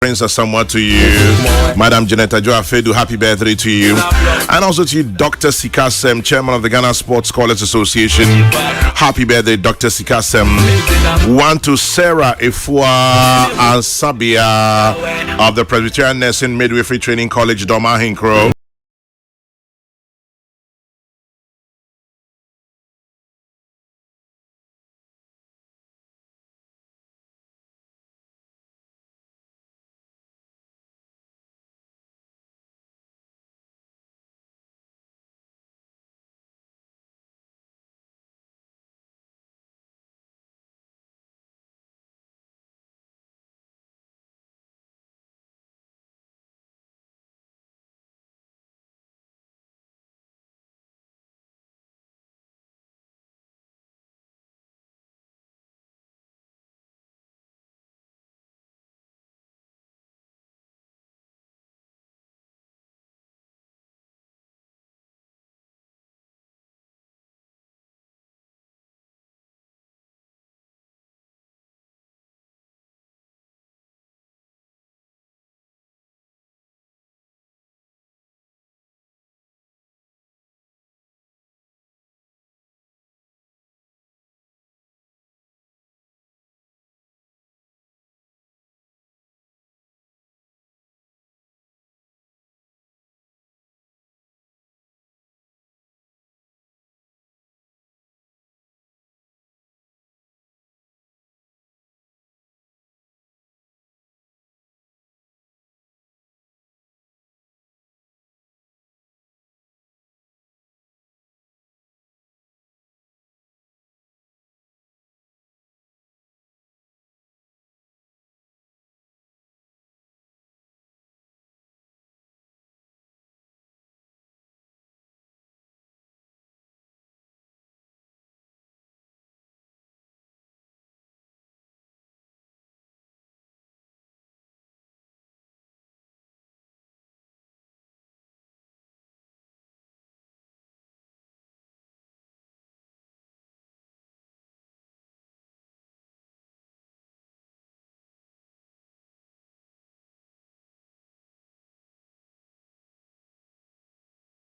Princess somewhat to you. Madam Janetta Joafedu, happy birthday to you. And also to you, Dr. Sikasem, Chairman of the Ghana Sports Scholars Association. Happy birthday, Dr. Sikasem. One to Sarah Ifua and Sabia of the Presbyterian Nursing Midwifery Training College, Doma Hinkro.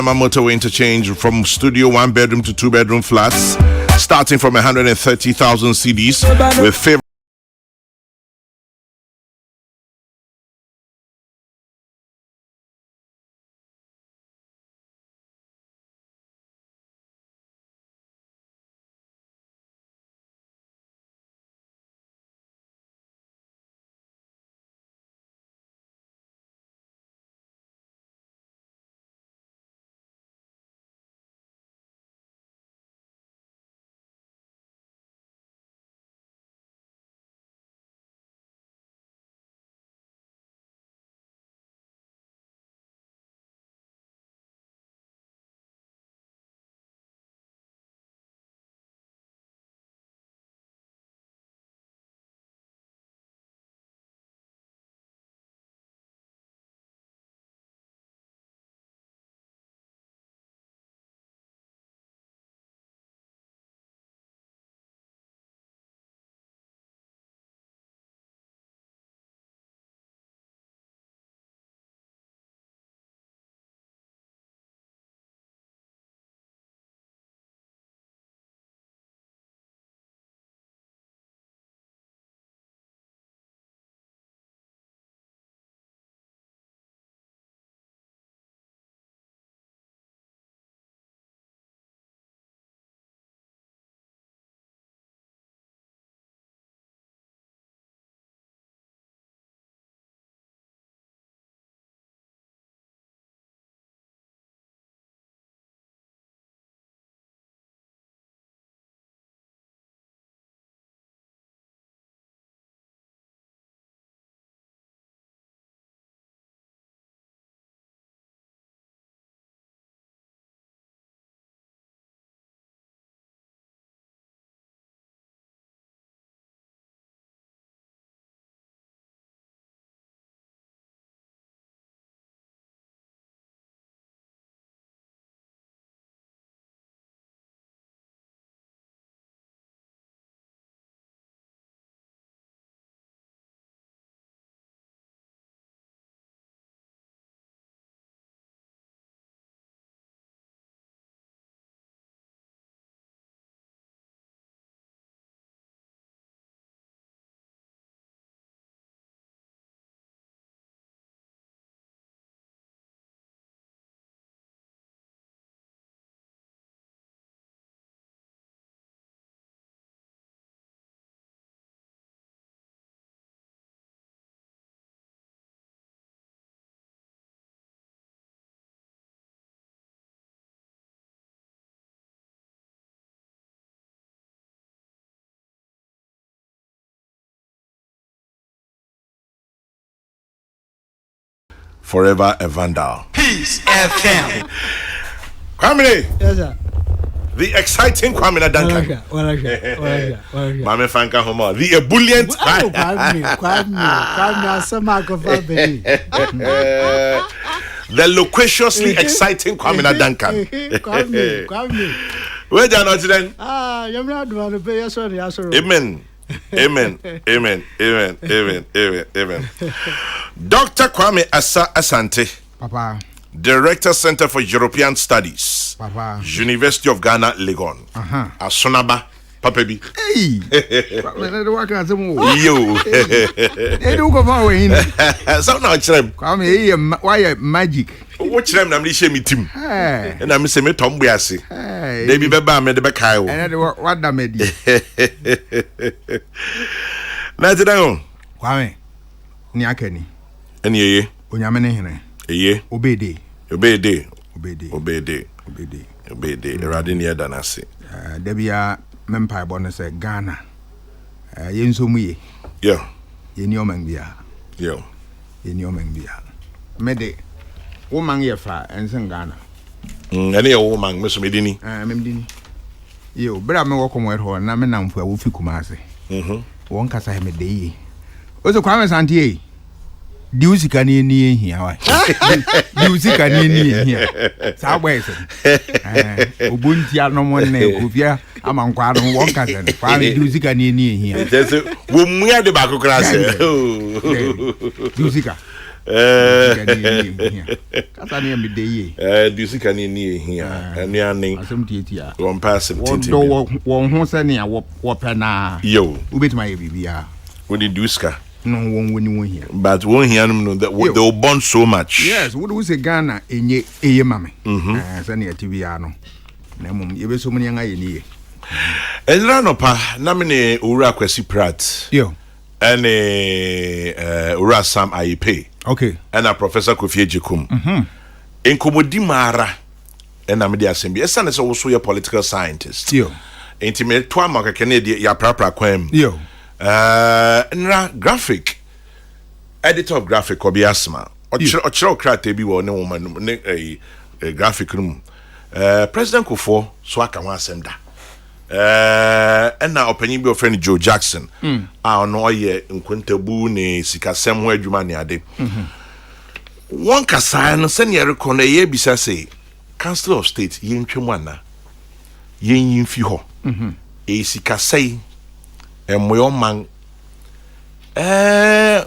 Motorway interchange from studio 1 bedroom to 2 bedroom flats, starting from 130,000 CDs with favorite forever a vandal. Peace FM. Kwame. Yes, sir. The exciting Kwame Duncan. Mame Franka Homo. The ebullient the loquaciously exciting Kwame Duncan. Where they are not then? You're not going to pay your son. Amen. Amen. Amen. Amen. Amen. Amen. Amen. Dr. Kwame Asante. Papa. Director Center for European Studies. Papa. University of Ghana, Legon. Asonaba. Papa B. Hey. Yo. Hey, do go far away. So now chrem. Kwame, hey, why magic? What chrem na me share me team. Hey. Na me say me tombo ase. Hey. Dey bi beba me de be kai wo. And what da me di? Na ti dan. Kwame. Ni akani. Eni yeye. Onyame ne hene. Eye. Obede. Erade ni eda na se. Debia mempa bonus Ghana. Yenso muye. Yo. Yeni omangbia. Yo. Yeni omangbia. Mede. Woman ye fa ensen Ghana. Ene ye woman me so medini. Memdini. Yo, bra me woko mo ho na me namfo a wo fi Kumase. Won kasa he me de yi. Ozo Kwame Santie. Diusika ni ni ehia wa. Diusika ni ehia. Sa boy se. Obunti anom ne kofia amankwa no won kasa ne. Kwame diusika ni ehia. Just wo muya de ba kokra se. Diusika. Kasa ni me de yi. Diusika ni ehia. Enu anin. Asem tietia. Won pass tintin. Won ho se ne wo pe na. Yo. Ubetuma ye bibia. Wo di diusika. No one here. But one here no that they will bond so much. Yes, what do we say Ghana enye eye mame. Say na TV ano. Na mum ye be so many anga ye ni. Enra no pa na me ne Owura Kwesi Pratt. Yo. Ene Owura Sam Ayepe. Okay. And Professor Kofi Ejikum. Enkomodi mara ena me de asem bi. Esa ne so wo so ye political scientist. Yo. Enti me to amaka kene de ya prapra kwam. Yo. Nra graphic editor of graphic obi asma ochiro krate bi wo ne woman ne graphic room president Kofo so aka wan asem da na opanyin bi o friend Joe Jackson no ye nkontabu ne sikasem ho adwuma ne ade won kasa no se ne rekọ na ye bisa say council of state yentwemu ana yen fi ho sikasai moyo man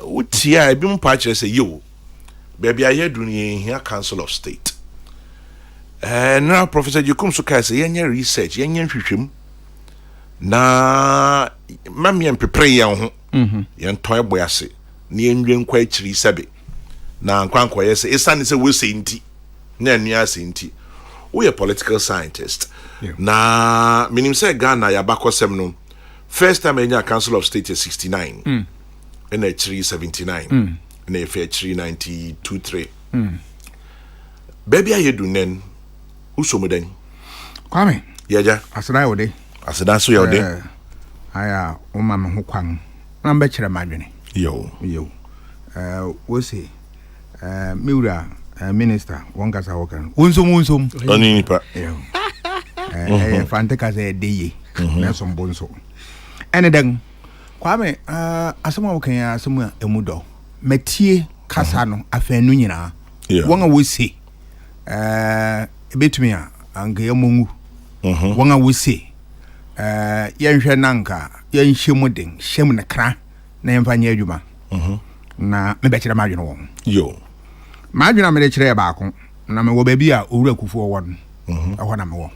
utia ebi mpa kire say yo baby aye duni here council of state na Professor Jikum so kai say yenye research yenye hwehwem na mami empepre yen ho yen toy boy ase na yenwe nkwa akiri sebe na nkwankwa ye say esane say we say nti na anu ase nti we a political scientist na minim say Ghana ya bakosem no first time in your council of state is 69 and a 379 and a 392 baby are you doing usomuden Kwame yaja asada wo de so yo de aya o ma me ho kwan na mba kire madwene yo wo se miura minister won kasa wo kan wonsom oni nipa fante kasa de ye na so mbonso ene den Kwame asema wo kan asema emudo metie kasa no afanu nyina won a wo se ebetumi a anka yemongu won a wo se yenhwe nanka yenhye den hyem ne kra na yemfanya adwuma na me be kire madwene won yo madwene me de kire ba ko na me wo ba bi a Owura Kufuor won ehọ na me wo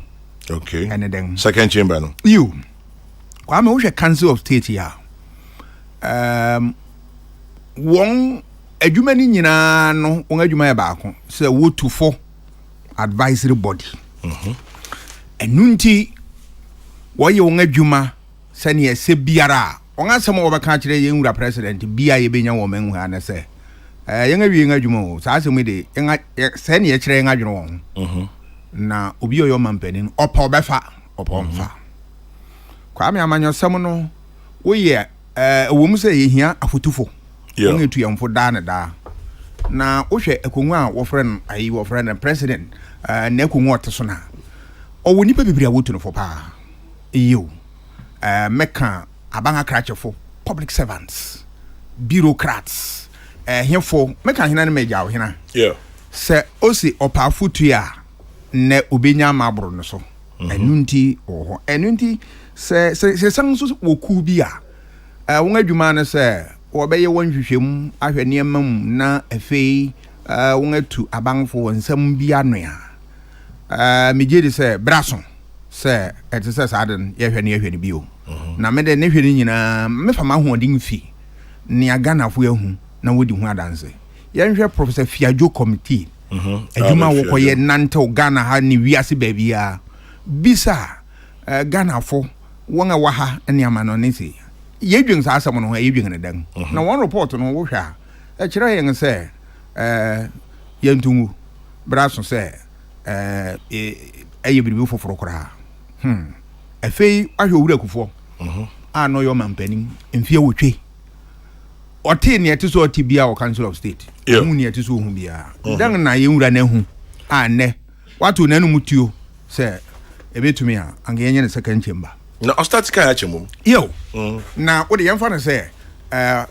okay ene den second chamber no you Kwame wo hwe council of state ya won adwuma ni nyina no won adwuma ya ba ko se wo to for advisory body enunti wo ye won adwuma se ne se biara won asem wo beka kire ye nwura president bia ye benya wo menhu ha na se yen awie yen adwuma o sa asem de se ne ye kire yen adwuma won na obi oyo mampanin opa obefa opa mfa Kwame amanyo sem no wo ye wo mu se ye hia afotufo won etu yamfo da na da na wohwe akonwa wo friend ayi wo friend president na akonwa oteso na owo nipa bibiri a wotu no fo pa iyo meka abanga krachefo public servants bureaucrats hefo meka hina na meja wo hina se osi opa futu ya ne obenya mabro no so enunti oho enunti se sanso woku bi a won adwuma na se wobeye wonhwehwem ahwe ne mam na afei won atu abanfo nsam bi anoa megye se braso se etese saden ye hwe ne bio na me de ne hwe ne nyina me fama hoodin fi ne aganafo ahu na wodi hu adanse ye nhwe professor Fiajo committee adwuma wo koye nante Ghana ha ni wiase baabia bisa Ghana-fo won a waha ne amano ne se yedwen sa asam no yedwen ne dan na one report no wo hwa e kire yen se yentungu braso se biribi foforo kora afei ahwe wura kufo no yo mampanin mfie wotwe ote ne ete so ote bia o council of state mu ne ete so hu bia dan na ye wura na hu ne watu na nu mutuo se ebetumi a anga yenye ne second chamber na ostatika ya chemum yo na wo de yemfa ne se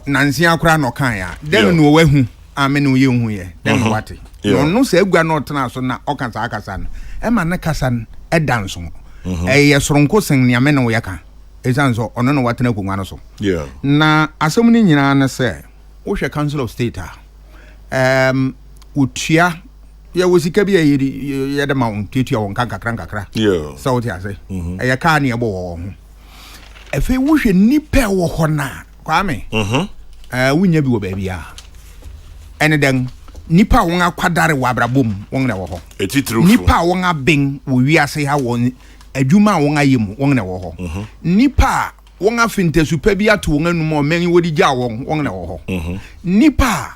nansia akora no kan ya dan no wahu amene ye hu ye dan wate no se agua no tena so na okansa akasa no e ma ne kasa e danso ye soronko sen ne amene wo yaka esanso ono no watena konwa no so na asem ni nyina na se wo hwe council of state utua ya wosika bi ye de ma untetua won kan kakra so what ya say ya ka ne ebo wo ho efe wo hwe nipa wo ho na kwame wunya bi wo ba bia ene den nipa won akwadare wa abrabom won na wo ho nipa won aben wo wiase ha won adwuma won ayem won na wo ho nipa won afintesu pa bi ato won anum o men wodi gya won na wo ho nipa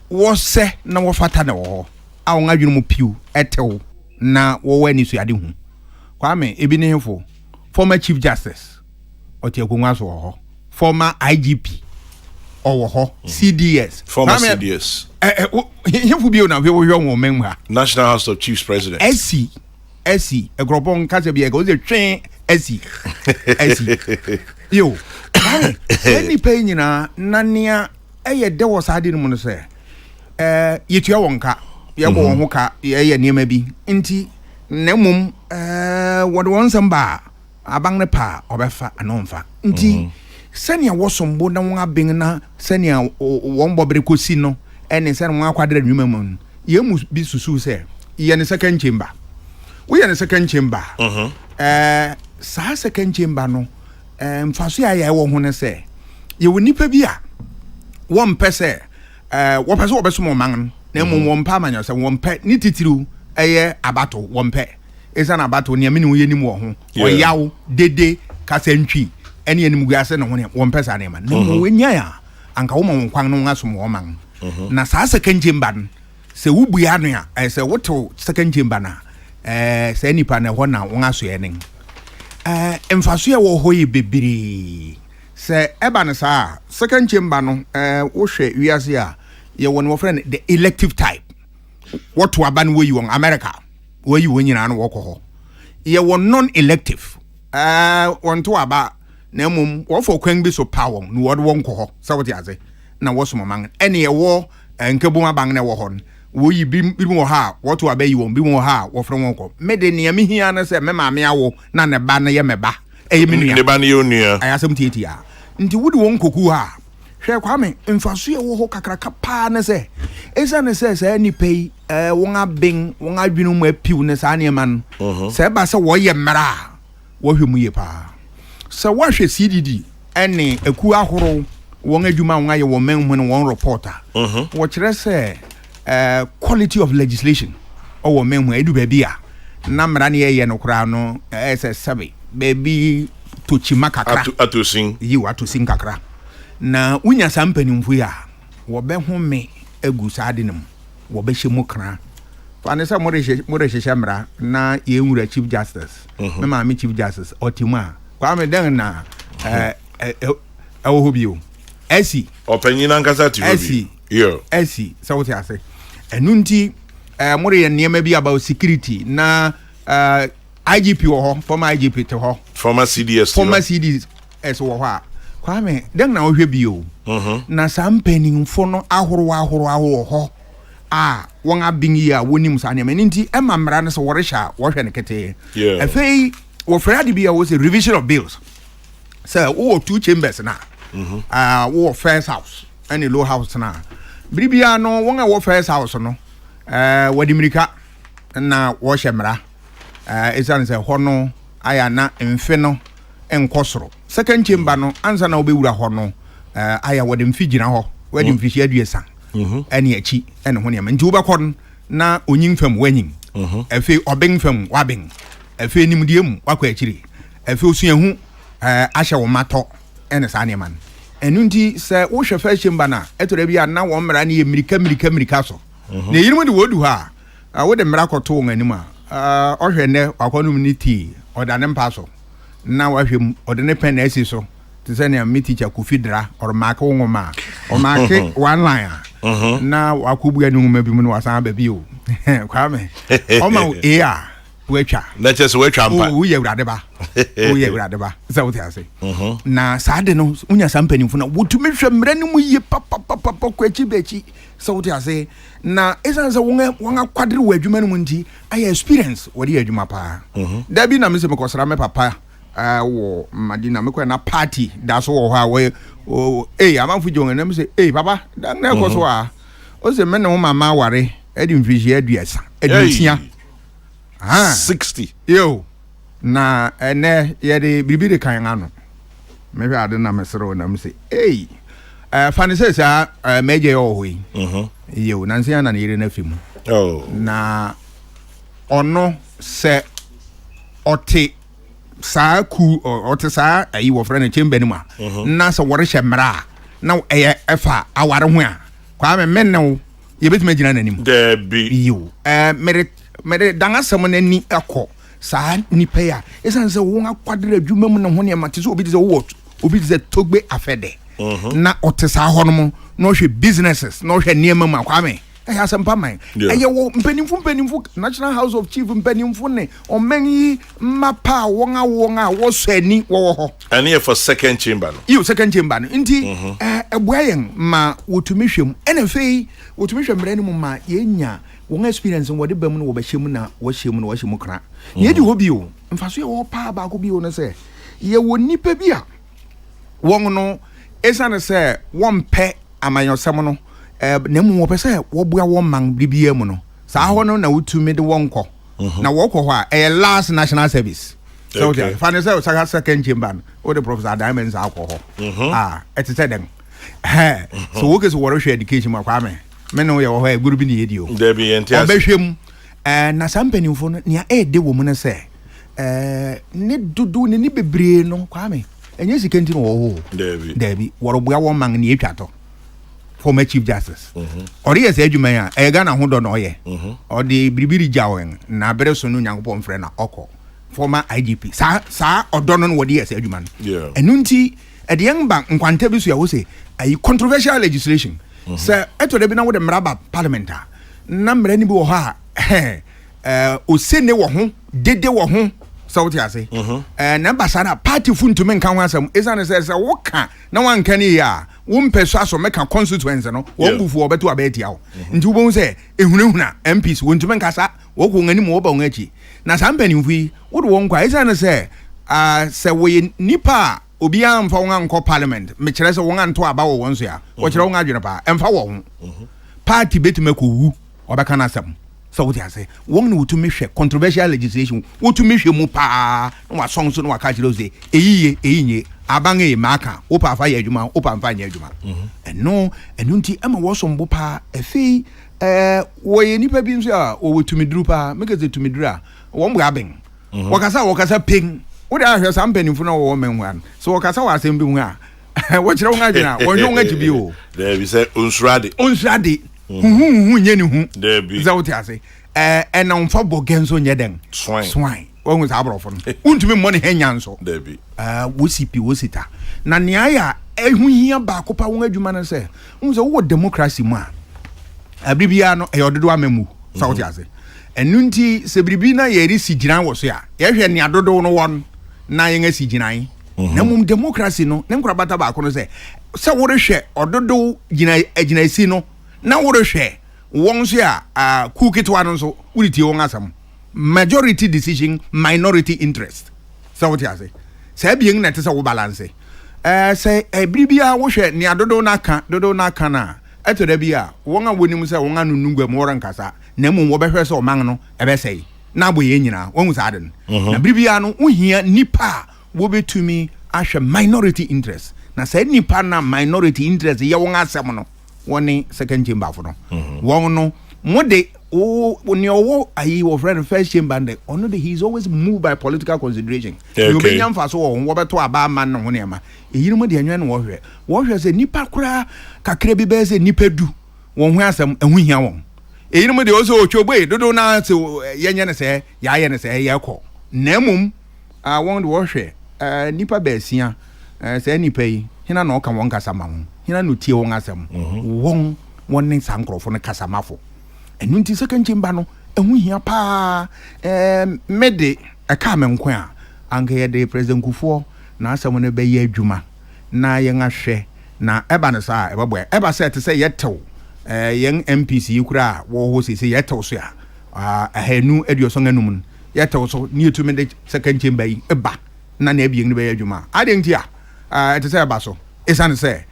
wo se na wo fata na wo a won adwunu mu piu etew na wo wani so ade hu kwame ebi ne hefo former chief justice oti akonwa so ho former IGP owo ho CDS former CDS hefo bi na wo hwe won men ha National House of Chiefs President SC egropon kaze bi ego ze twen SC yo any pay nyina nania eye de wo sade no no se yetua wonka ye bo won ho ka ye niema bi nti na mum wode won samba abang ne pa obefa anomfa nti senia wosombo na won aben na senia won bobere kosi no ene se won akwadra nwuma mu ye mu bi susu se ye ne second chamber we ye ne second chamber sa second chamber no mfaso ya wo ho ne se ye woni pa bi a won pese wo pese obeso mo man na mo won pa manyo se won pe ni titiru eye abato won pe esa na abato ne amini wo yenim wo ho oyawo dede kasantwi ene yenim guase ne ho ne won pese na ma na mo wenya ya anka wo mo kwan no ngaso mo man na sa second chamber se wubua no ya se woto second chamber na se nipa na ho na wo ngaso ye nen emfaso ye wo ho ye bebiri se eba ne sa second chamber no wo hwe wiase a ye won wo friend the elective type what wa ban we won America we yi wonyina no wo ko ye won non elective won to aba na mum wo fo kwan bi so power no wo won ko so what yaze na wo so man ene ye wo nkebuma bang na wo ho wo yi bi wo ha what wa ba yi won bi wo ha wo fro won ko me de ne me hia na se me ma me awo na ne ba na ye me ba eye me nua ne ba ne yo nua ayasem tietia nti wudi won koku ha hwe kwame mfaso ye wo ho kakraka pa na se esa ne se ni pei won aben won adwenu mu apiu ne sa ne man se ba se wo ye mra wo hwe mu ye pa se wo hwe CDD ene aku ahoro won adwuma won aye wo men hu ne won reporter wo kire se quality of legislation o wo men hu edu ba bia na mra ne ye no kra no SS7 baby to chima kakra atosin yi atosin kakra na unya sampanimfu ya wo be home egu sadenem wo be hye mukra fa ne sa mo re hye mra na ye nwura chief justice me ma me chief justice otima kwa me den na wo hobio esi opanyina nkasa ti hobi Yeah. Esi so what I say. Enunti more nneɛma bi about security na IGP wɔ hɔ, former IGP te hɔ. Former CDS. Former CDS wɔ hɔ a. Kwame, den na ohwe bi o. Na sam penimfo no ahoro hɔ. Wɔn abin yi a wonim sa nneɛma nti ɛma mmara no so wɔrehyɛ wɔhwɛ ne kete. Yeah. Afei wɔfrɛ ade bi a wɔ sɛ revision of bills. So wo 2 chambers na. Wo first house and low house na. Bribia no wɔn a wo first house no wɔde mirika na wɔhyɛ mmara. Esan sɛ hɔ no aya na mfe no enkɔsoro. Second chamber no ansa na obewura hɔ no aya wɔde mfi gyina hɔ. Wɔde mfi hia duesa. Ɛne achi ɛne ho nneɛma. Nti wobɛkɔ na onyin fam wanyin. Afei ɔben fam waben. Afei nimdie mu wakɔ akyiri. Afei osuahu ahyɛ wo matɔ ɛne saa nneɛma no. Ɛnu nti sɛ wohwɛ first chamber na ɛtɔre bi a na wɔn mmara ne yɛ mirika so. Na yirim de wodu ha wo de mmara kɔto wɔn anim a ɔhwɛ nɛ akɔnum ne tii ɔda ne mpa so na wahwɛ mu ɔde ne pen na esi so te sɛ ne me teacher Kofi Dra or mark nwoma o mark one line na wakobu anu nwoma bi mu no wasan ba bi o kwame o ma e a wetwa na chese wetwa mpa o ye wurade ba o ye wurade ba sɛ wote ase na saade no unya sampanimfo na wotumi hwɛ mmere no mu yie papa kwachi bechi sɛ wote ase na esan sɛ wɔn akwadere wɔ adwuma no mu nti ayɛ experience wɔde adwuma pa da bi na me se me kɔsra me papa wo madina me kwa na party da so wo ha we amanfo jonga na me say papa da na ko so a o se me ne wo mama ware edi mfishi aduasa adusia 60 yo na ene ye de bibi de kan ano me hwe ade na me sero na me say fane say sa meje yo hoyi yo na nsia na ne yire na fimu na ono se ote saa ku ote saa ayi wo frɛ ne chamber ni ma na so wore hye mmara na efa aware ho a kwa me menno ye betima gina nanim there be yo mere danga sam na ni ekɔ saa nipa ya esan sɛ wo akwadere adwuma mu na ho ne mate so obi de wo obi de togbe afede na ote saa hɔ no mo na hwɛ businesses na hwɛ niema mu akwa me asempa man wo mpanimfo National House of Chief mpanimfo ne omani mapa won a wo so ani wo ho ani for second chamber no you second chamber no nti eboayen ma wotumi hwem ene fei wotumi hwem mra ni mu ma yenya won experience wo de bam no wo ba hyem na wo hyem kra ye di ho bi o mfaso ye wo pa ba ko bi o no se ye wo nipa bi a won no esane se won pɛ amanyosɛm no na mu wo pese wo bua wo man bibia mu no saa ho no na wotumi de wonko na wo kɔ hɔ a last national service so okay fane say second chamber o the professor diamonds akɔ hɔ etete dem so wo kese wo hwɛ education ma kwa me no ye wo hɔ guru bi ne yedi o there be entias obehwem na sampanimfo no nia de wo mu no sɛ ne dudu ne bebre no kwa me enye sikenti no wo ho there be wo bua wo man ne etwato former Chief Justice. Or yes, Edumaya, a Ghana who don't know ye. Or the Bribiri Jawing, na Beresonu Yankopon Frena Oko, former IGP. Sa or don't know what yes, Eduman. Yeah. And Nunti at the young bank, Quantabus, I will say, a controversial legislation. Sir, I told them with the Maraba Parliamenta. Number any boha, Usene were home, did they were home. So what I say, number sana party fun to men can some isn't says a walker. No one can hear. One person so make a constituency no one bufu obeto abeti awo nti wo say ehunahuna MPs won to men kasa wo ko ngani mo ba ngachi na sampani mfi wo de won kwa isa na say se wo nipa obi amfa won anko parliament me kire se won anto aba wo won so ya wo kire won adwene pa emfa wo ho party betima ko wu obeka na asem so what I say won no to me hwe controversial legislation wo to me hwe mu pa na wa song so na wa ka kire say eyinye abange maka opa fa ya adwuma opa mfa nya adwuma eno nti ama wo so mbo pa efi wo ye nipa bi nso a wo tumi duru pa make ze tumi duru a wo mbo aben wakasa ping wo da hwe sampanimfo na wo menwan so wakasa wa asem bi hu a wo kire wo adwuna wo hwe wo ngachi bi o there be say unsurade hu nye ni hu there be za wo ti ase na mfa bogenzo nye den swine wo sa abrofo no untumi money henya nso there be wo sipi wo sita na nia ya ehu hia ba ko pa won adwuma no se unse wo democracy mu a abribia no e yododo amemu South ase enu nti se bribi na ye ri sigiran wo so a ye hwe ne adodo no won na ye ngasi ginan na mum democracy no ne nkrabata ba ko no se wo rehwe ododo gina si no na wo rehwe won so a kukitwa no so wuriti won asam majority decision minority interest South ase se bien na te se wo balance say bribia wo hwe ne adodo na ka na eto da bia won a wonim se won anu nungwa mo ran kasa na mum wo behwe se o man no ebe sei na boye nyina won sa den na bribia no wo hia nipa wo betumi ahwe minority interest na say nipa na minority interest ye won asem no woni second chamber fo no won no mode when you ayi wo friend first chamber and ono he is always moved by political consideration you be nyam fa so wo beto aba man no ne ma eyiri mo de anwan wo hwe se nipa kura kakra bi be se nipa du won hu asem ehu hia won eyiri mo de o so otwogbe dodo na se yenye ne se ya ye ne se ye ko namum won de wo hwe nipa ba sia se nipa yi hina na o ka won kasa ma won hina no tie won asem won ne sankrofo ne kasa mafo enu nti second chamber no ehu hia pa mede aka me nko a anka ye de president Kufuor na asem no be ye adwuma na ye ngahwe na eba ne sa ebebo eba se te se ye tew yen MPC yikura wo ho se ye tew so a ahanu aduoso nganum ye tew so ni etu me de second chamber yi eba na na ebien ne be ye adwuma ade nti a te se eba so esane se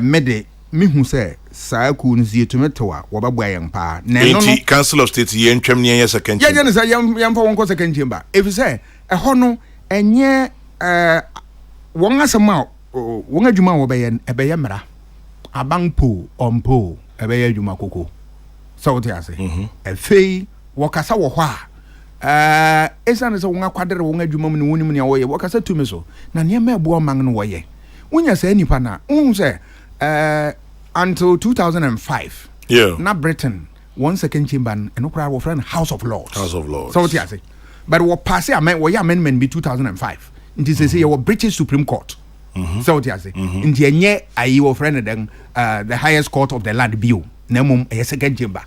mede mihu se saa ku nzie tumetoa wobabwa yen pa na no no council of state yen twam ne yen second chamber ye ne say yen fa won second chamber if say ho no enye won asema won adwuma wo be yen ebe ye mra abanpo ompo ebe ye adwuma koko so te ase efei wo kasa wo ho a esa ne se won akwadere won adwuma mu ne wonim ne wo ye wo kasa tumi so na ne ma ebu o man no wo ye wonya sa nipa na un say until 2005 na Britain one second chamber and okra wo friend House of Lords so what you say but what pass amendment be 2005 it is say your British Supreme Court so what you say nti enye ayi wo friend then the highest court of the land bill na mum a second chamber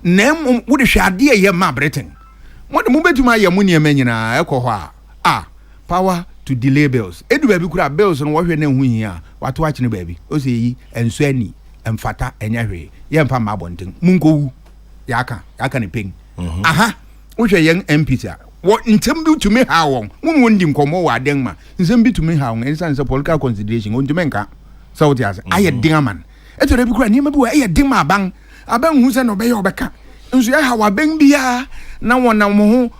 na mum wo de hwade ye ma Britain mo de mo betuma ye mo ne nyina ekọ ho power to delay bills edu ba bi kura bills no wo hwe na hu hia wato achi ne ba bi o se yi enso ani emfata enya hwe ye mfa ma bonten munkowu yaka ne peng aha wo hwe yen MPs a wo ntem bi to me ha won wo ndi nkomo wa den ma nsem bi to me ha won ensan se political consideration wo ndime nka so what yas aye den man eto da bi kura ni ma bi wo aye den ma aban hu se no be ye obeka nso ya ha wa ben bia na wona mo ho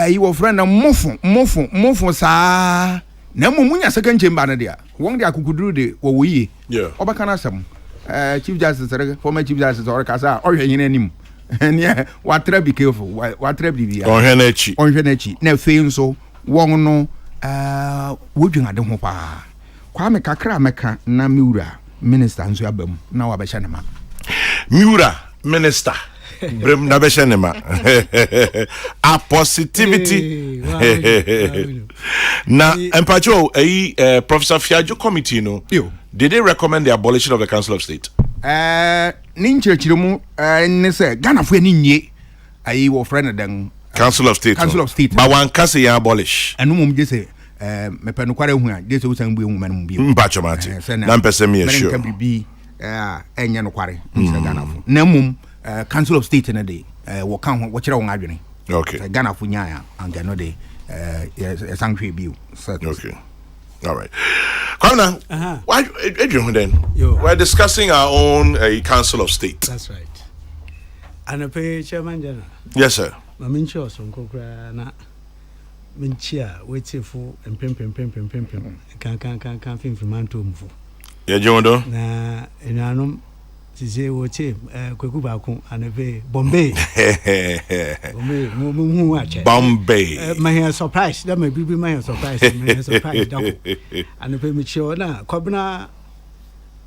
yi wo friend na mofu saa na munya second chamber na dia won dia kukuduru de wo woyie obaka na asem chief justice former chief justice or kasa o hwe yin anim ne wa tra be careful wa tra be bia on hwe na chi na fe nso won no wodwun ade ho pa kwa me kakra meka na miura minister nso abam na wa be hye ne ma miura minister Brem na be shenema a positivity na empacho Professor Fiajo committee no did they recommend the abolition of the Council of State ninchechire mu ne se Ghana fo ani nye ayi wo friend den Council of State but one kase ya abolish anu mum je se me penu kware hu a je se usan bu hu manum bi mpacho mate na mpese me sure bi enye no kware nse Ghana fo na mum Council of State na dey wo kan ho wo kire won adwene okay Ghana fo nyaa anga no dey sanctuary bill okay all right Kwamna why then we're discussing our own Council of State. That's right. And a pay chairman general. Yes sir. Mamincho son kokra na minchia wait for and pem can film from manto mfu. Yeah jondo Na enanum tise woche kweku ba ku anabe Bombay. Bombay. My surprise that may be my surprise double. Anabe micho na kwabna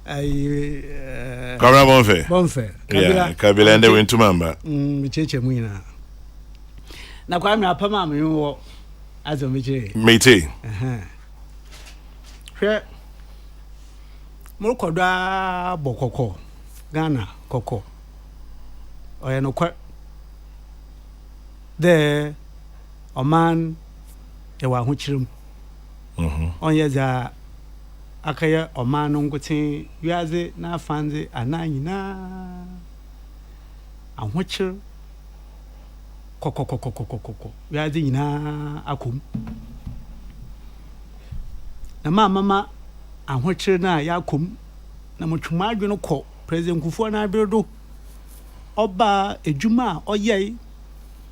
Kabila Bonfe. Yeah, Kabila and they went to Mamba. Micheche muina. Na kwa me apama me wo azo miche. Mate. Hwe Mokoda Bokoko, Ghana, Koko. Or no quite there, a man, a one which room. On yes, Akaya or man on Gotin, you as it now fancy a nine and which Koko, you as in akum. Na mama and which na yakum na muchuma no ko President Kufuor na Abeodo Oba Ejuma Oye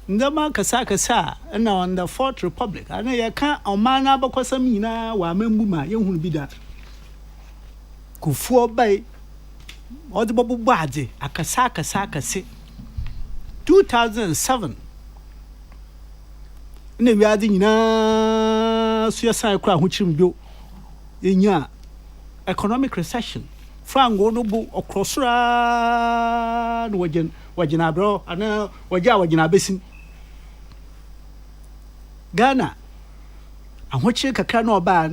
Ndama kasa na on the Fourth Republic ana ya ka omana bakwasam nyina wa mambu ma yehunu bi da Kufuor bai odi bobu ade akasa 2007 na wiade nyina so yasa kra ho chimbio enya economic recession frango no bu okrosra no wagina bro ana wagina besim Ghana ahoche kakra no oba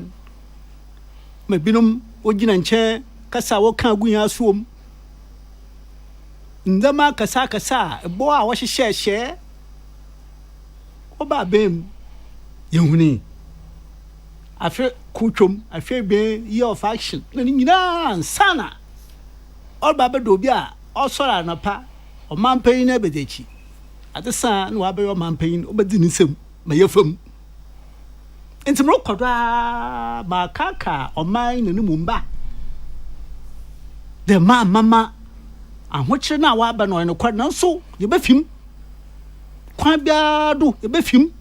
mabinum ogina nche kasa wo kan agunya suom ndama kasa bo a wo hyehyehye oba bem yehuni afi kuchom afi be year of action na nyina sana oba be do bi a osora na pa o manpayin na bedechi adesa na wa be o manpayin obedi ni sem ma yefam entimro kodwa ba kaka o man na mu mba de mama ahoche na wa ba no no kwa na so ye be fim kwa bia do ye be fim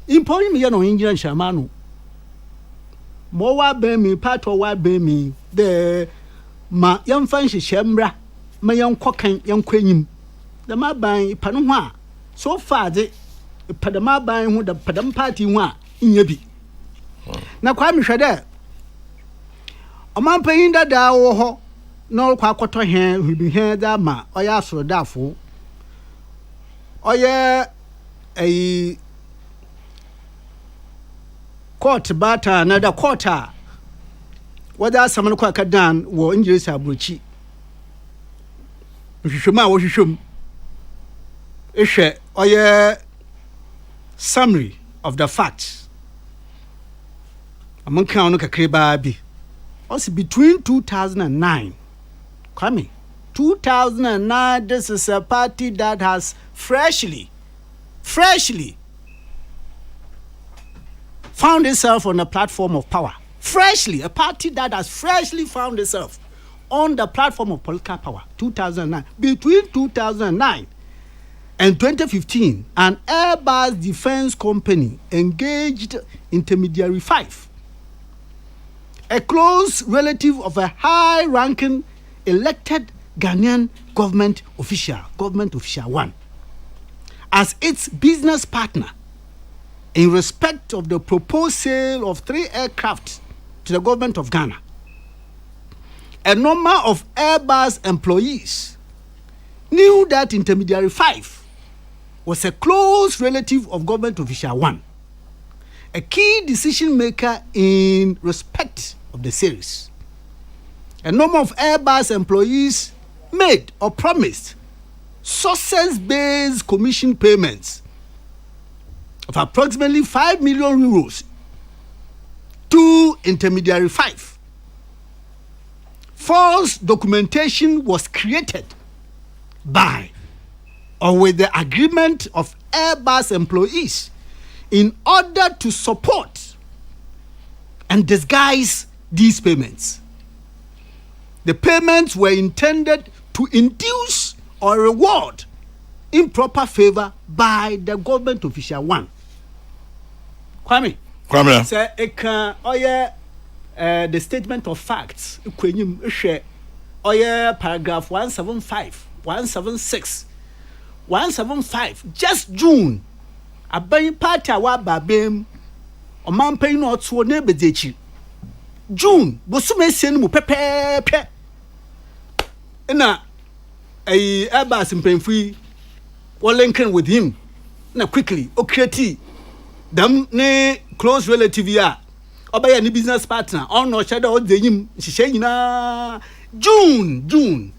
impori mi ye no engineer shamanu mo wa be mi pato wa be mi de ma yemfa nhyehyemra ma yenkokan yenkwenyim de ma ban ipano ho a so far de padama ban ho de padam party ho a nya bi na kwa mi hwede o man payin dada wo ho no kwa akoto he bi he da ma oya asoro dafo oye ai court bata na da quarter wada saman kwa kadan wo injiri sabuchi hwehwema wo hwehwem ehwe oye summary of the facts among kan kakre ba bi also between 2009 coming 2009 this is a party that has freshly found itself on a platform of power. Freshly, a party that has freshly found itself on the platform of political power. 2009. Between 2009 and 2015, an Airbus defense company engaged intermediary 5, a close relative of a high-ranking elected Ghanaian government official 1, as its business partner in respect of the proposed sale of 3 aircraft to the government of Ghana. A number of Airbus employees knew that intermediary 5 was a close relative of government official 1, a key decision maker in respect of the series. A number of Airbus employees made or promised success-based commission payments of approximately 5 million euros to intermediary 5. False documentation was created by or with the agreement of Airbus employees in order to support and disguise these payments. The payments were intended to induce or reward improper favor by the government official 1. Kwame. Say it can the statement of facts. Kwenyim ehwe paragraph 175, 176, 175. Just June. Aban party awa babem. Oman pay no to ne bedechi. June. Bosume sen mu pepepe. Na Airbus mpemfui linking with him na quickly create them ne close relative ya obey any business partner on no shadow the him shishena June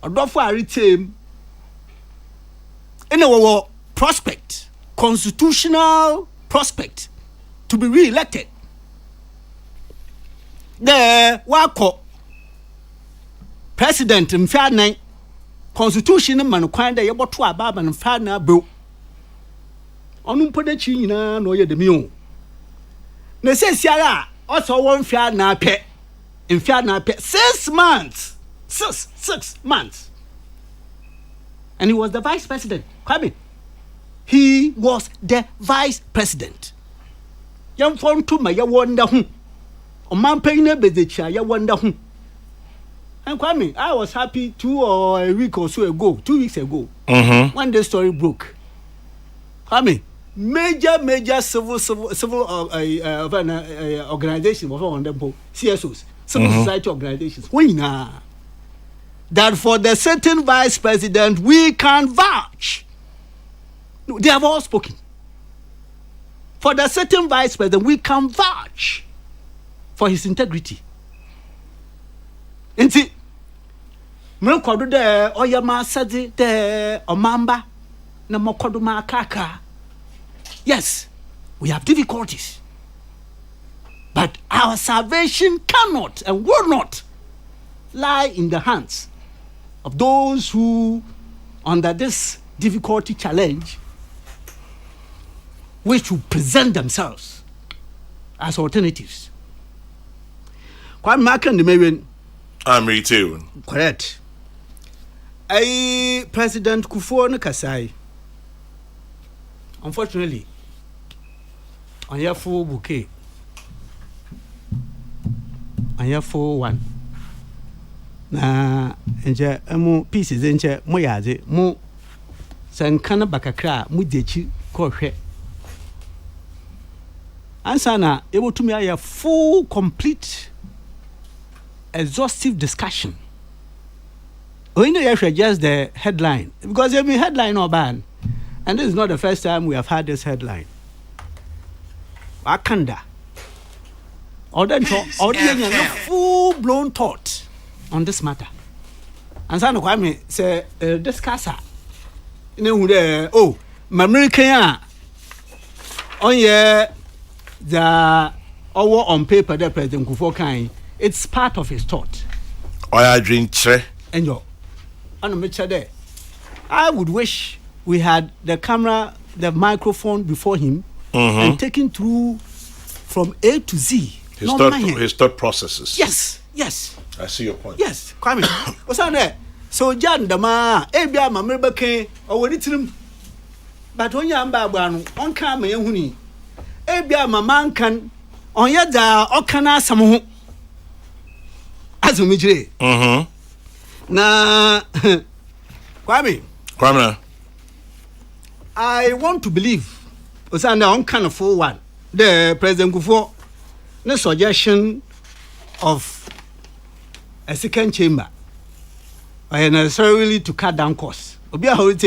odofo aritem in our prospect, constitutional prospect to be re-elected. The wako president mfana constitution man kwanda yeboto ababa mfana bro. Onu mpoda chi nyina no ye de mi o. Na sesiara also won fia na pe. Mfia na pe 6 months. 6 months. And he was the vice president. Kwame. He was the vice president. Yam fon to ma ya wonder hu. O man pay na bezecha ya wonder hu. And Kwame, I was happy 2 or a week or so ago, 2 weeks ago, when the story broke. Kwame, major civil organizations, CSOs, civil society organizations, that for the certain vice president we can vouch. No, they have all spoken. For the certain vice president we can vouch for his integrity. Nti mrekodo de oyama sadi de omamba na mokodo makaka. Yes, we have difficulties, but our salvation cannot and will not lie in the hands of those who, under this difficulty challenge, wish to present themselves as alternatives. Kwame Makan de Marion. I'm retail. Correct. President Kufuor Kasai. Unfortunately, on your full bouquet, on your full one. Na enje emu pieces enje mo yaze mo sankana bakakra mo dechi kohwe. Answer na able to me a full complete exhaustive discussion. We know just the headline because every headline or ban, and this is not the first time we have had this headline. Wakanda. Or then full blown thought on this matter. And so Kwame say discusser. Oh, American on the on paper the President Kufuor kind. It's part of his thought. I drink tre. And yo, I would wish we had the camera, the microphone before him, and taken through from A to Z. His thought processes. Yes. I see your point. Yes, Kwame. What's on there? So Jan Dama, Abia Mamrebake, or what it's him. But when you are Babano, on Kama Yahuni, Abia Maman can on Yada Okana Samu. As we na Kwame, I want to believe Osanda on kind of full one. The President Kufuor no suggestion of a second chamber or necessarily to cut down costs. Let's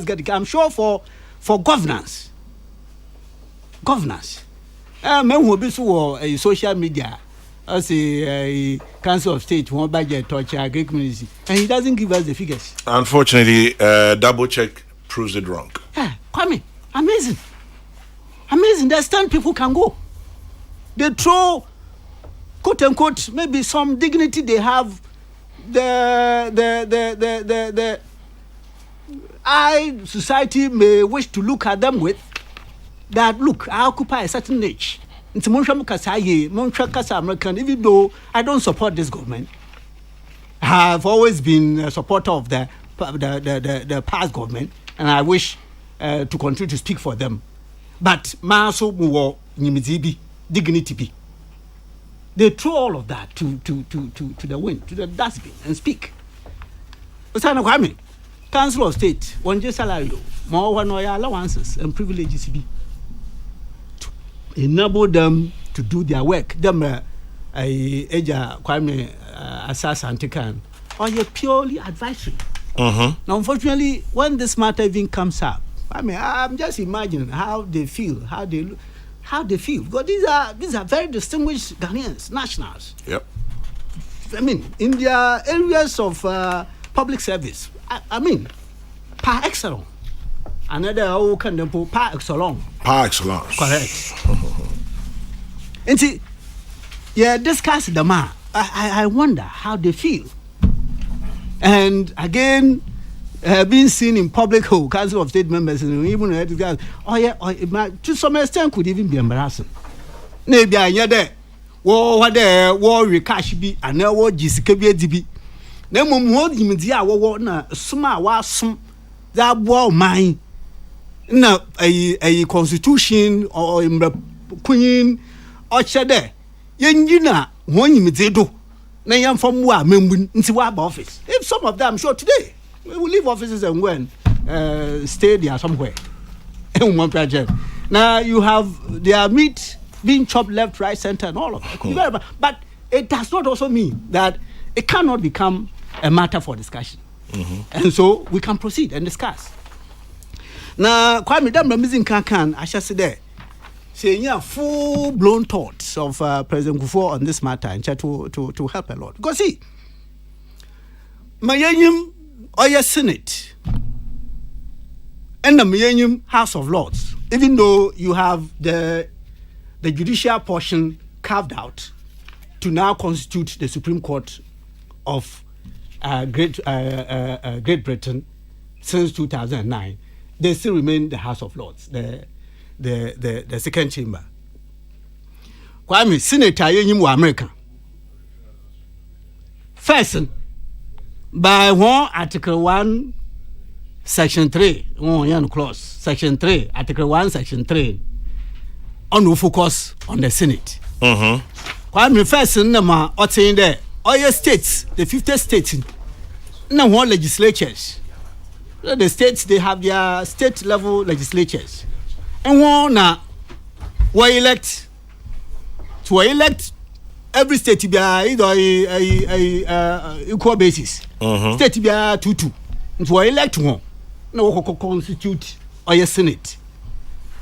get it. I'm sure for governance. Men who be so a social media. As a Council of State, one budget touch our Greek community, and he doesn't give us the figures. Unfortunately, double check proves it wrong. Yeah, Kwame, amazing. There's 10 people can go. They throw, quote unquote, maybe some dignity they have. The society may wish to look at them with. That look, I occupy a certain niche. Even though I don't support this government, I have always been a supporter of the past government, and I wish to continue to speak for them. But Maso Muwo Nimizibi, dignity be. They throw all of that to the wind, to the dustbin, and speak. Council of State, one just salary, more one allowances and privileges be. Enable them to do their work. Them Kwame Asasa Antikan, or you're purely advisory. Now, unfortunately, when this matter even comes up, I'm just imagining how they feel, how they look, how they feel, because these are very distinguished Ghanaians, nationals. Yep. I mean, in their areas of public service, I mean, par excellence. Another who can do par excellence. Par excellence. Correct. And see, discuss the man. I wonder how they feel. And again, being seen in public Council of State members, and even to some extent could even be embarrassing. Maybe I there. What there, war cash be, and now what Jessica be. Then, what you mean, na suma was that war mine. Now, a constitution or in the queen or there. Yena, one you may do. Now, I'm from where members into our office. If some of them, sure today, we will leave offices and when stay there somewhere. One project. Now, you have their meat being chopped left, right, center, and all of that. But it does not also mean that it cannot become a matter for discussion. And so we can proceed and discuss. Now, Kwame Damramizin Kankan, I shall say there, saying full-blown thoughts of President Kufuor on this matter and try to help a lot. Because see, Mayanyum Oya Senate and the Mayanyum House of Lords, even though you have the judicial portion carved out to now constitute the Supreme Court of Great Britain since 2009, they still remain the House of Lords, the second chamber. Kwame, Senator Yenyim wa America. First, by one Article 1, Section 3, clause, Section 3, Article 1, Section 3, on who focus on the Senate. Kwame, first, nama in there, all your states, the 50 states, no one legislatures. The states, they have their state level legislatures. And one we elect every state to be either equal basis. State to be 2-2. To elect one, no constitute or your Senate.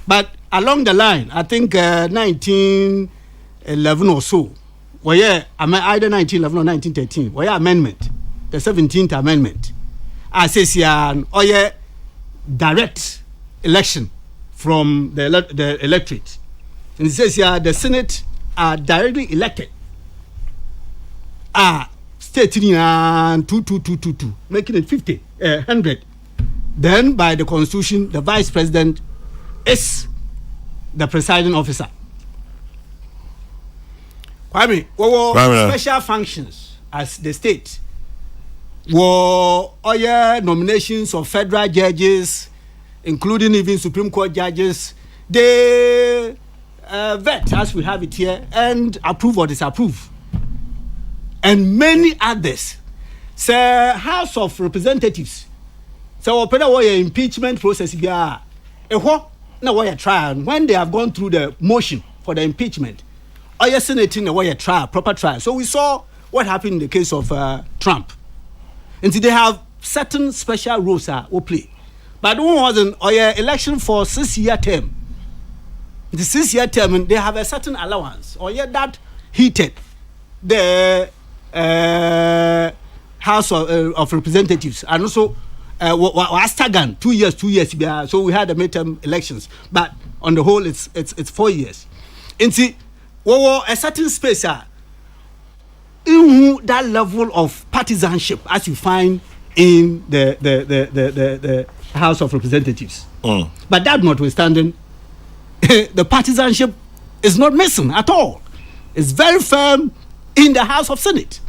But along the line, I think 1911 or so, either 1911 or 1913, amendment, the 17th Amendment. I say direct election from the electorate. And it says the Senate are directly elected. State in 2, making it 50, 100. Then by the Constitution, the Vice President is the presiding officer. Kwame, special functions as the state. Were nominations of federal judges, including even Supreme Court judges, they vet, as we have it here, and approve or disapprove. And many others. Say, House of Representatives. So, open a impeachment process. Now, trial. When they have gone through the motion for the impeachment, Senate in a trial, proper trial. So, we saw what happened in the case of Trump. And so they have certain special rules will play. But one wasn't election for 6-year term. The 6-year term, they have a certain allowance. That heated the House of Representatives. And also, Astagan, 2 years. So we had the midterm elections. But on the whole, it's 4 years. And see, a certain space in that level of partisanship as you find in the House of Representatives. But that notwithstanding, the partisanship is not missing at all. It's very firm in the House of Senate.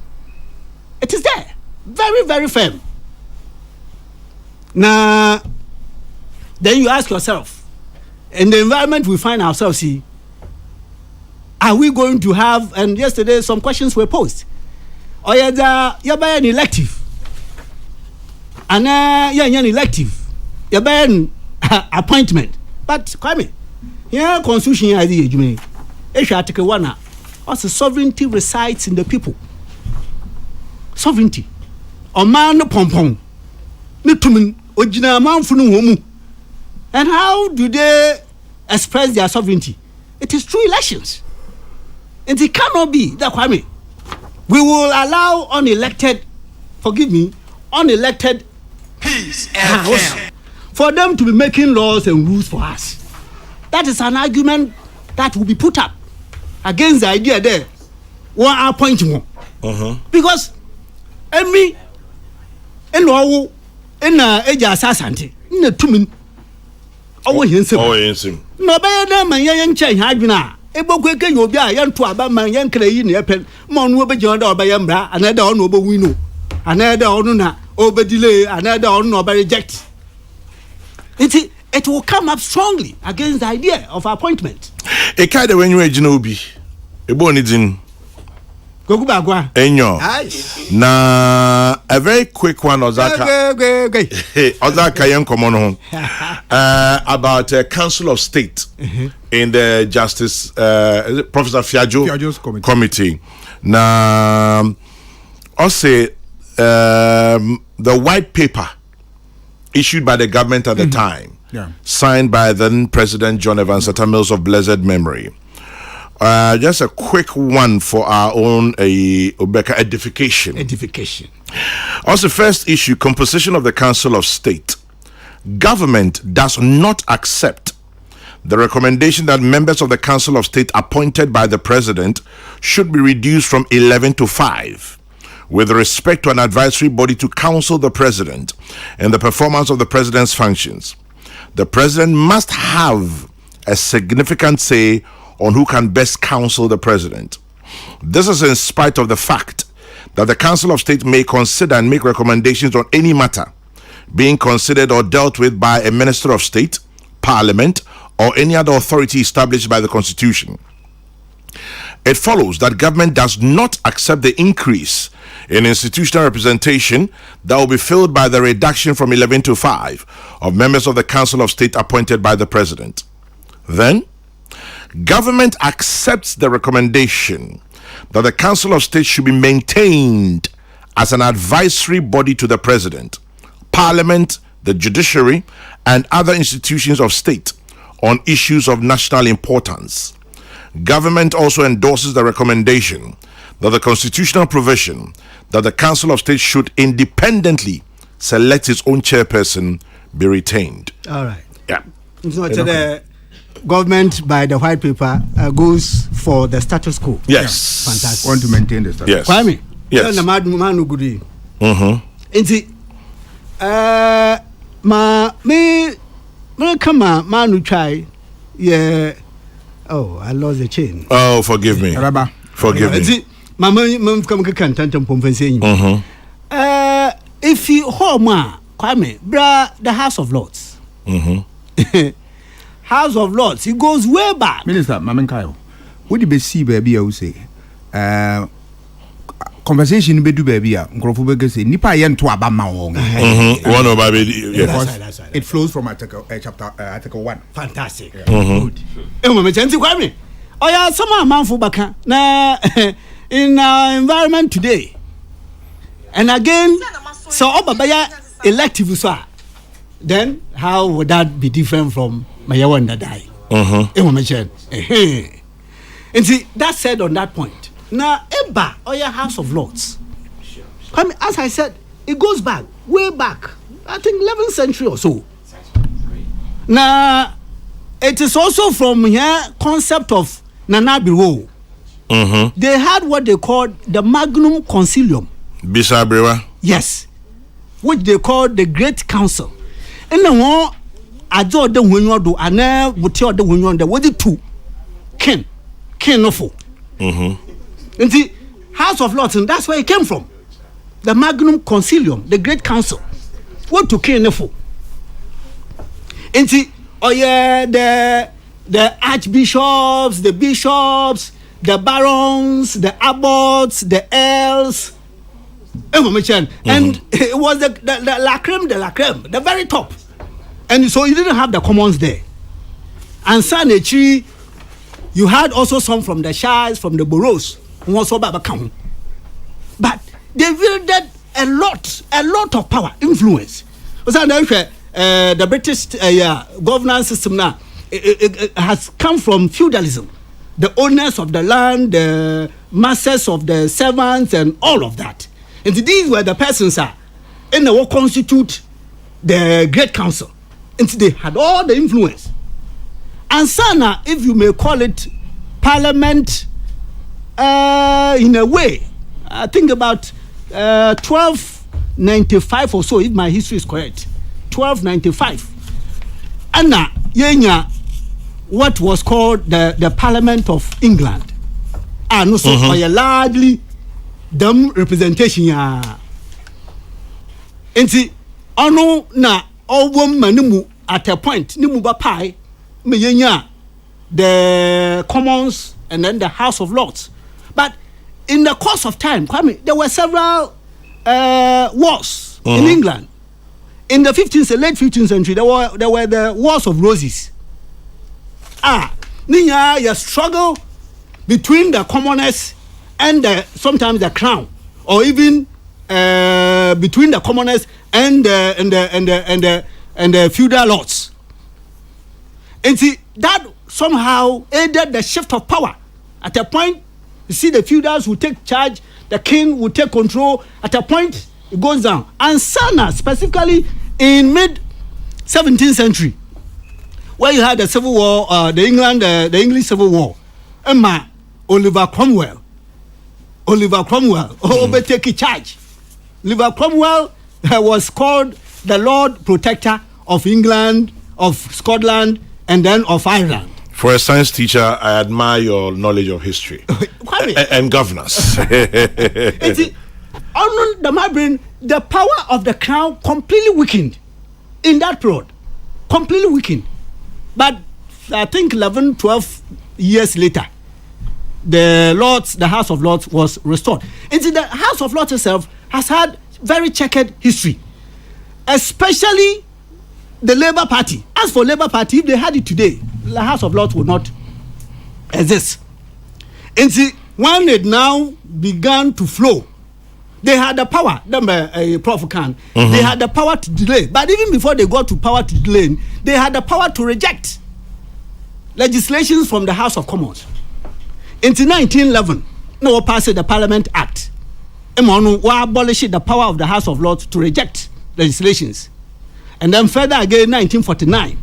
It is there. Very, very firm. Now, then you ask yourself, in the environment we find ourselves in, are we going to have, and yesterday some questions were posed, you're buying an elective, and you're an elective, you're buying appointment. But, Kwame, here, Constitution, Article 1, also sovereignty resides in the people. Sovereignty. Oman pompon. Nitumin, ojina man funu womu. And how do they express their sovereignty? it is through elections. And it cannot be that Kwame. We will allow unelected Peace and for them to be making laws and rules for us. That is an argument that will be put up against the idea there. One point one. Because me and all in age assassin in a 2 minutes. Oh, yes, no better man, young change, I do not. Ebo kweke you be a young to about man, young Canadian airpen, Mon will be joined by Yambra, another honorable winnow, another honor, over delay, another honor by reject. It will come up strongly against the idea of appointment. A kind of when you are Genobi, a bonidin. Go back, Enyo. Na a very quick one, Ozaka. Ozaka young common home. About a Council of State in the Justice Professor Fiajo's committee. Na also the white paper issued by the government at the time, signed by then President John Evans Atta Mills of blessed memory. Just a quick one for our own Obeka edification. Also, first issue, composition of the Council of State. Government does not accept the recommendation that members of the Council of State appointed by the President should be reduced from 11 to 5 with respect to an advisory body to counsel the President in the performance of the President's functions. The President must have a significant say on who can best counsel the President. This is in spite of the fact that the Council of State may consider and make recommendations on any matter being considered or dealt with by a Minister of State, Parliament, or any other authority established by the Constitution. It follows that government does not accept the increase in institutional representation that will be filled by the reduction from 11 to 5 of members of the Council of State appointed by the President. Then, government accepts the recommendation that the Council of State should be maintained as an advisory body to the President, Parliament, the judiciary, and other institutions of state on issues of national importance. Government also endorses the recommendation that the constitutional provision that the Council of State should independently select its own chairperson be retained. All right. Yeah. So the government by the white paper goes for the status quo. Yes. Yeah. Fantastic. Want to maintain the status. Yes. Kwame. Yes. Come on, man, try. Yeah. Oh, I lost the chain. Oh, forgive me. Rabba. Forgive me. Mama, come if you home, Kwame, the House of Lords. House of Lords, it goes way back. Minister, Mamen Kyle, what did you see, baby? I would say, conversation be do baby. Nkrofo say nipa yen to abama won. One of baby. That's right. It flows from article 1. Fantastic. Good. Me chanti Kwame. Oh yeah, some man for baka. Na in our environment today. And again, so obabaya elective so. Then how would that be different from my one that die? And see, that said on that point. Now, Eba or your House of Lords. As I said, it goes back, way back, I think 11th century or so. Now, it is also from here concept of Nanabiro. They had what they called the Magnum Concilium. Bisabrewa. Yes, which they called the Great Council. And the one I do the when you do, and now would tell the when you on the what the two Ken no for. And the House of Lords, and that's where it came from. The Magnum Concilium, the Great Council. What to Ken no for? And the the archbishops, the bishops, the barons, the abbots, the earls. And it was the la creme de la creme, the very top. And so you didn't have the commons there. And Sanechi, you had also some from the shires, from the boroughs, but they wielded a lot of power, influence. The British governance system now, has come from feudalism. The owners of the land, the masters of the servants, and all of that. And these were the persons in the what constitute the Great Council. And they had all the influence. And Sana, if you may call it parliament, in a way, I think about 1295 or so, if my history is correct. 1295. And now, what was called the Parliament of England. And also for a largely dumb representation. And see, ono na all woman at a point, nimu bapai, the Commons and then the House of Lords. But in the course of time, Kwame, there were several wars in England. In the late 15th century, there were the Wars of Roses. You struggle between the commoners and sometimes the crown, or even between the commoners and the feudal lords. And see, that somehow aided the shift of power. At a point, you see the feudals would take charge, the king would take control. At a point, it goes down. And Sana, specifically in mid-17th century, where you had the Civil War, the English Civil War, Oliver Cromwell, take charge. Oliver Cromwell was called the Lord Protector of England, of Scotland, and then of Ireland. For a science teacher, I admire your knowledge of history and governance. The power of the crown completely weakened in that period. Completely weakened. But I think 11, 12 years later, the House of Lords was restored. And the House of Lords itself has had very checkered history, especially the Labour Party. As for Labour Party, if they had it today, the House of Lords would not exist. And see, when it now began to flow, they had the power, Prof. Khan, they had the power to delay. But even before they got to power to delay, they had the power to reject legislations from the House of Commons. In 1911, no passed the Parliament Act. Abolished the power of the House of Lords to reject legislations. And then further again, 1949,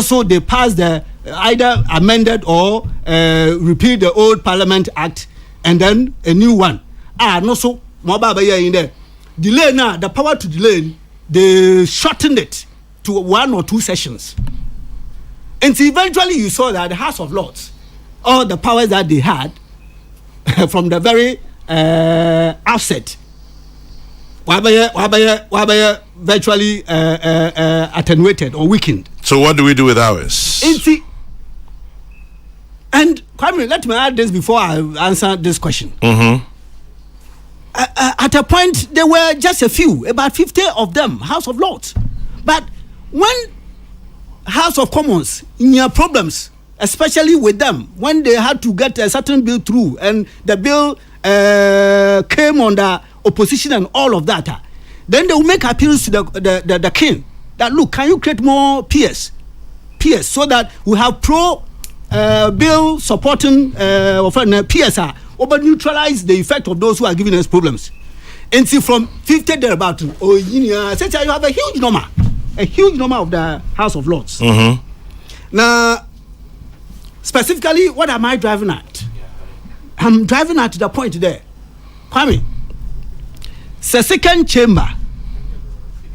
so they passed the either amended or repealed the old Parliament Act, and then a new one. So in there, delay now, the power to delay, they shortened it to 1 or 2 sessions. And so eventually you saw that the House of Lords, all the powers that they had from the very outset, were virtually attenuated or weakened. So what do we do with ours? And Kwame, let me add this before I answer this question. At a point, there were just a few, about 50 of them, House of Lords. But when House of Commons, in your problems, especially with them, when they had to get a certain bill through, and the bill came under opposition and all of that, then they will make appeals to the king that, look, can you create more peers so that we have bill supporting peers but neutralize the effect of those who are giving us problems. And see, from 50 thereabout, you have a huge number of the House of Lords. Now, specifically, what am I driving at? I'm driving at the point there. Kwame, the second chamber,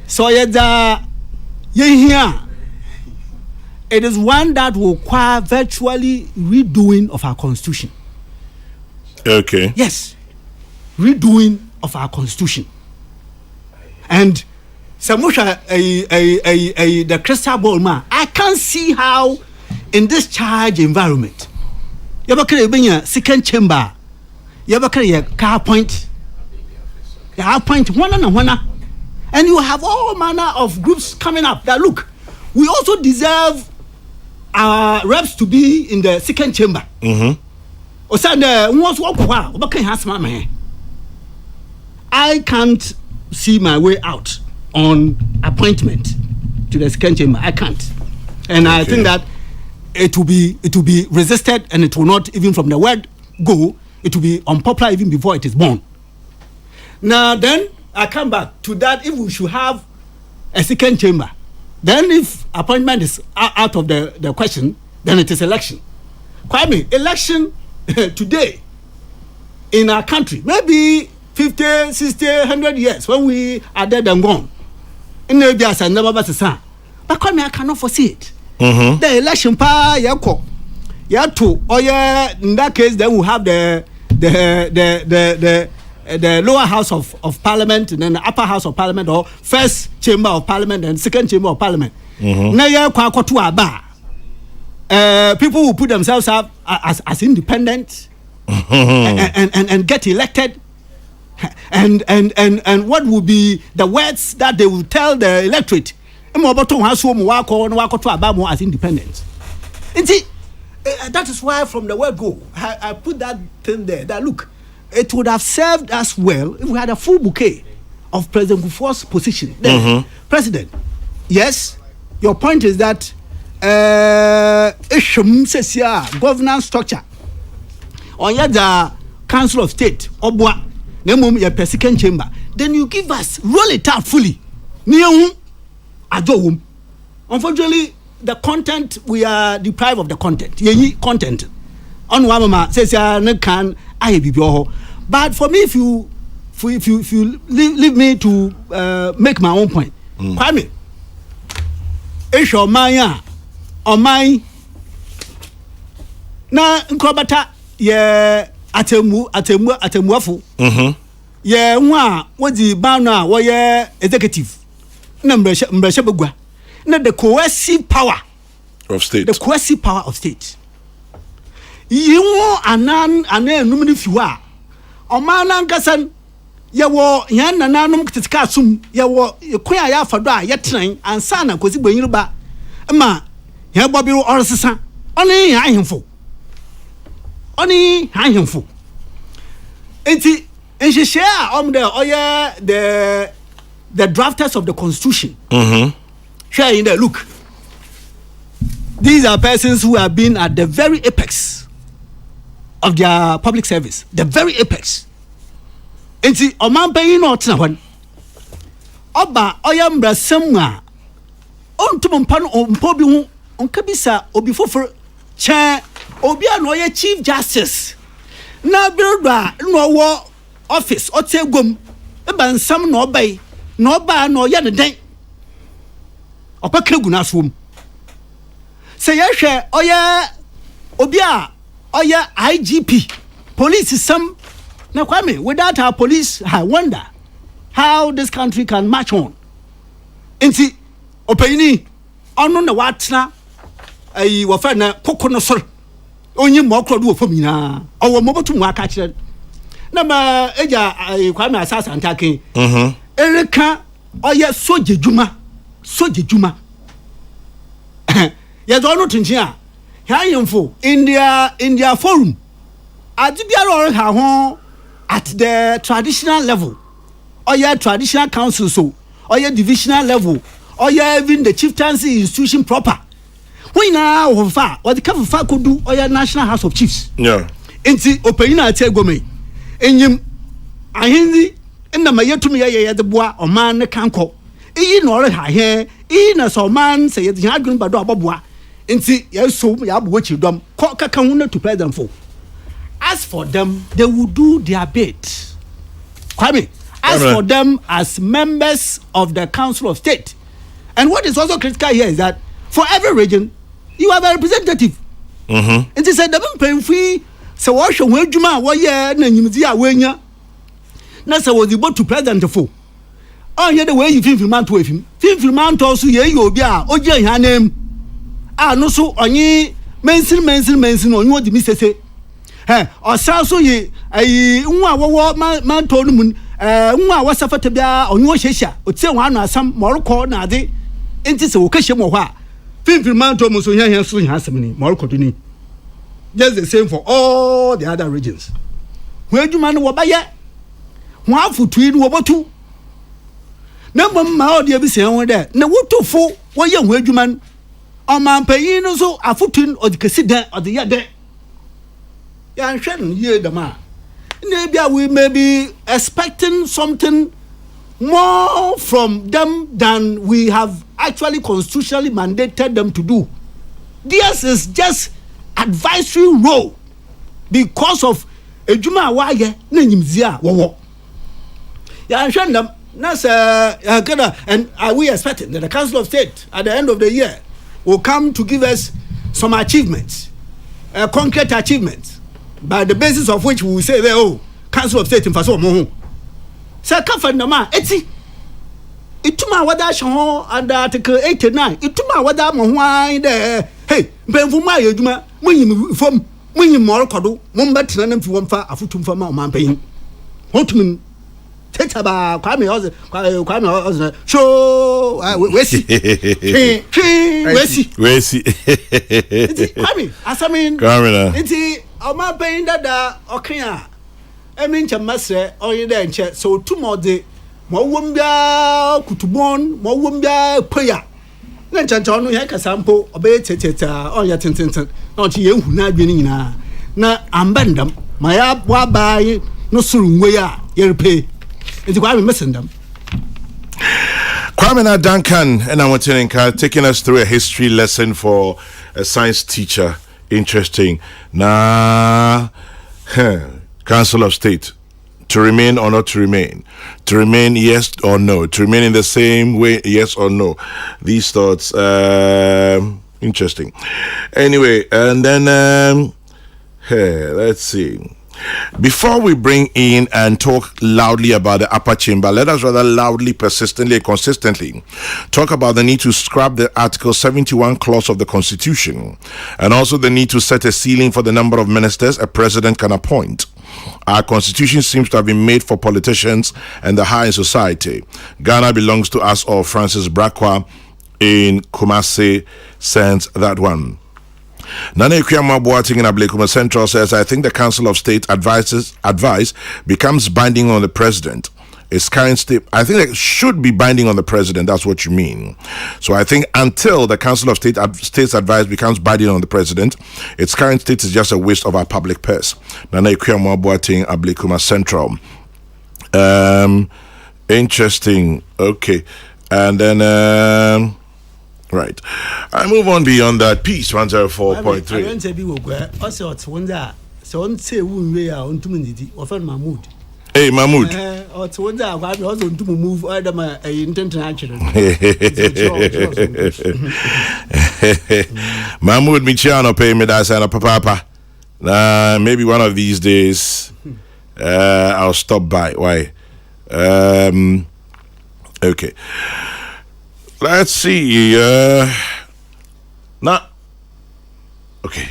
so it is one that will require virtually redoing of our constitution. Okay. Yes, redoing of our constitution. And Samusha, the crystal ball man, I can't see how in this charged environment, you have a second chamber, you have a car point, one and one, and you have all manner of groups coming up that, look, we also deserve our reps to be in the second chamber. I can't see my way out on appointment to the second chamber. I can't. And I think that it will be resisted, and it will not, even from the word go, it will be unpopular even before it is born. Now then I come back to that. If we should have a second chamber, then if appointment is out of the question, then it is election. Kwame, election today in our country, maybe 50, 60, 100 years when we are dead and gone, in the Bias and never but Kwame, I cannot foresee it. The election pa yako yato or in that case then we have the lower house of parliament, and then the upper house of parliament, or first chamber of parliament and second chamber of parliament. Now ya kwa to aba people will put themselves up as independent and get elected, and what will be the words that they will tell the electorate as independent. That is why from the word go, I put that thing there, that look, it would have served us well if we had a full bouquet of President Kufuor's position. President, yes, your point is that governance structure on the Council of State, Obwa, your second chamber, then you give us, roll it out fully. Unfortunately, the content, we are deprived of the content. Content. On Wamama says can I be but for me, if you leave me to make my own point, Kwame, it's your maya or my na nkobata ye atemuafu ye nwa wodi bana wo ye executive na mbrasha begwa na the coercive power of state, yiwo anan enum fiwa omana nkasan yewo yan nananum kitika sum yewo ekwan ya fado a yetran ansa na kosi banyiruba ma ye bobiru orsesa oni ahemfo enti enhihye a the oye the drafters of the constitution share in the look, these are persons who have been at the very apex of their public service, the very apex. And see, Oman pay not one. Oba oyambra semwa on to Mompano on Pobi on Kabisa or before for chair Obia no chief justice. Na Birba no war office or say gum about some no bay no bar no yan day. Opakeguna swum. Say yashe oya obia oya IGP police is some. Now Kwame, without our police, I wonder how this country can march on. Inti openi ono na watna ai wafa na kokono sor onye mo okro do fam nyina owo mo botu mu aka kire na ma eja Kwame asasa ntake ereka oya soje djuma ya do tinchi a hayemfo India forum adibiara or ha ho at the traditional level or your traditional council so or your divisional level or even the chieftaincy institution proper when now far or the cover far could do or your national house of chiefs enti opeyina ategome enyim ahindi na mayetumi ye de boa o man ne kanko iyi no re ha he iyi na so man say ye adwun bado aboboa enti ye so ya bo chidom ko kaka hu na to president for. As for them, they will do their bit. Kwame, as for them as members of the Council of State. And what is also critical here is that for every region, you have a representative. And they said, so what should we do? What year? Nanimzia wenya. Nasa was able to present for. Oh, yeah, the way you feel man to him. Feel man to also ye you be a oje her name. Ah, no so onye mention on you the mister say. Or so ye a wo man told moon was suffered to be on your shesha or say one or some more call na de into so occasion or what 50 man to Musuya soon has many more continue just the same for all the other regions. Where do man what by yet? One for twin what two? Number my dear be saying there. No what to for what young where you man ɔmanpanyin no so afotu ɔde kesi dan ɔde yɛ dɛ yɛnhwɛ no yie dɛm a na ebi a we may be expecting something more from them than we have actually constitutionally mandated them to do. This is just advisory role because of edwuma a wayɛ na nyimzi a wɔwɔ yɛnhwɛ ndam na sɛ yɛkɛda and are we expecting that the Council of State at the end of the year will come to give us some achievements, concrete achievements, by the basis of which we will say that, oh, Council of State in Faso Mohu. Sir Kafandama, eti, ituma wada shon under Article 89, ituma wada mohwa de, hey, Benfuma Yuma, Munim from Munim Morkodo, Mumbat Nanam Fumfa, Afutum Fama, Mampain. Hotman. Tetaba kwame oze show wesi kwame asamin nti oma pain dada okan a emi nche masre onye de nche so tumode mo wombia kutubon mo wombia poya na nche no ye kasampo obe teteta onye tententen na onche ye hu na adwene nyina na ambandam ma ya wa bai no suru nwe ya ye repe. Kwame Duncan and Amotinenka taking us through a history lesson for a science teacher. Interesting. Council of State. To remain or not to remain? To remain, yes or no? To remain in the same way, yes or no? These thoughts, interesting. Anyway, and then, let's see. Before we bring in and talk loudly about the upper chamber, let us rather loudly, persistently, and consistently talk about the need to scrap the Article 71 clause of the Constitution and also the need to set a ceiling for the number of ministers a president can appoint. Our Constitution seems to have been made for politicians and the high in society. Ghana belongs to us all. Francis Brakwa in Kumasi sends that one. Nana Ikwiyama Boating in Ablekuma Central says, I think the Council of State advice becomes binding on the president. Its current state, I think it should be binding on the president. That's what you mean. So I think until the Council of State's advice becomes binding on the president, its current state is just a waste of our public purse. Nana Ikwiyama Boating, Ablekuma Central. Interesting. Okay. And then, right. I move on beyond that. Peace 104.3. Hey, Mahmoud. Mahmoud Michiano pay me that sana papa. Maybe one of these days I'll stop by. Why? Okay. Let's see. Now, okay.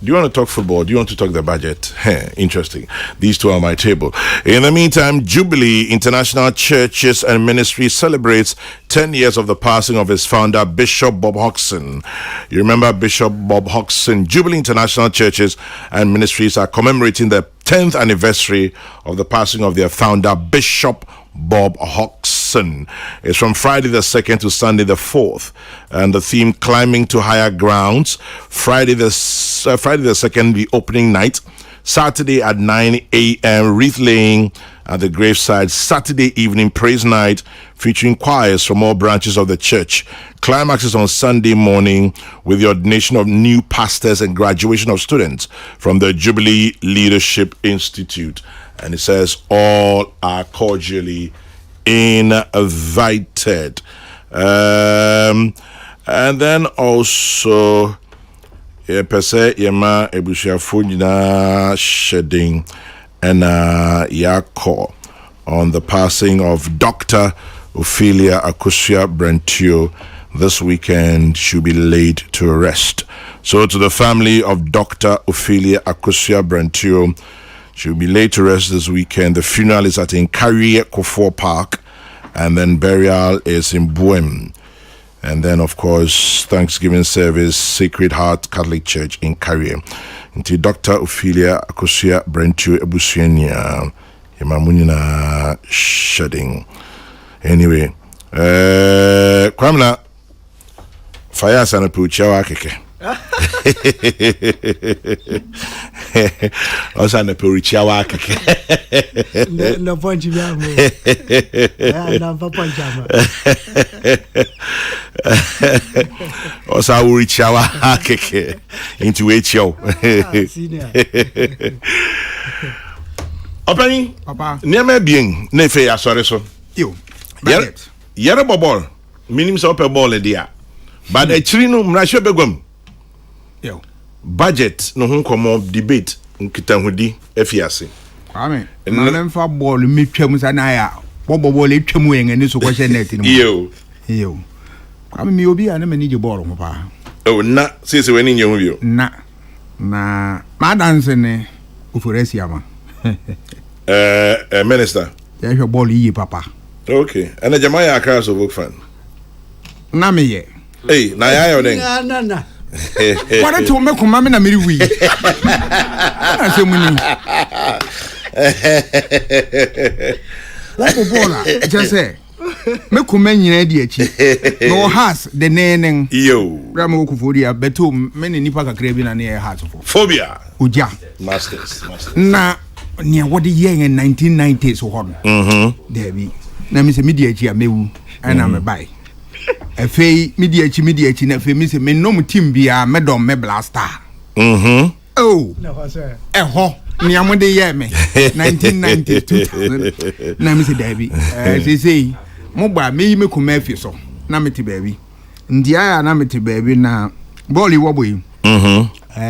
Do you want to talk football? Do you want to talk the budget? Interesting. These two are on my table. In the meantime, Jubilee International Churches and Ministries celebrates 10 years of the passing of its founder, Bishop Bob Hodgson. You remember Bishop Bob Hodgson? Jubilee International Churches and Ministries are commemorating the 10th anniversary of the passing of their founder, Bishop Bob Hodgson. It's from Friday the 2nd to Sunday the 4th, and the theme Climbing to Higher Grounds. Friday the 2nd, the opening night. Saturday at 9 a.m. wreath laying at the graveside. Saturday evening praise night featuring choirs from all branches of the church. Climax is on Sunday morning with the ordination of new pastors and graduation of students from the Jubilee Leadership Institute. And it says all are cordially invited. And then also, per se, yema ebusiafo nyina shedding and yako on the passing of Dr. Ophelia Akosua Brentio. This weekend she'll be laid to rest. So to the family of Dr. Ophelia Akosua Brentio, she'll be laid to rest this weekend. The funeral is at Nkari Kofor Park, and then burial is in Buem. And then, of course, Thanksgiving service, Sacred Heart Catholic Church in Nkari. Until Dr. Ophelia Akosua Brentio Ebusuenia, Yemamunina shedding. Anyway, Kwamna, Fire sana puchawa keke. Osana puchawa keke. No point ya mo. Na point ya mo. Osa urichawa keke into echo. Opani Papa. Niame bien na fe asore so. Yo. Yere bobol. Minim so pe ball dia. But a chirino mrasho begwam. Yo. Budget no ho komo debate nkitahudi efiase. Amen. Na memfa ball mi twam sana ya. Bobo ball twam yen ani so kwhye net ni. Yo. Kwame mi obi a na mani je ball mo pa. Oh na sese wani nye hu bio. Na ma dance ne oforesi ama. Minister. Ya hwe ball yi papa. Okay. And a Jamaica Accra so book fan. Na me ye. Hey, na ya yo den. Na. What to me kuma me na miri wi. Na se muni. La bola, just say. Me kuma nyina di achi. No has the nenen. Yo. Rama okufodia beto me ne nipa kakra bi na ne has for. Phobia. Oja. Masters. Na ne wodi ye in 1990s ho no. There be. Na me se media achi amewu. Ana me bai. Efei media achi na fe me se me nom team bia me dom me blaster. Oh. Na ho say. Ho ni amode ye me 1992 na me se dabi say mo ba me yi me kuma afi so na me te baby ndia ya na me te baby na ball wo boy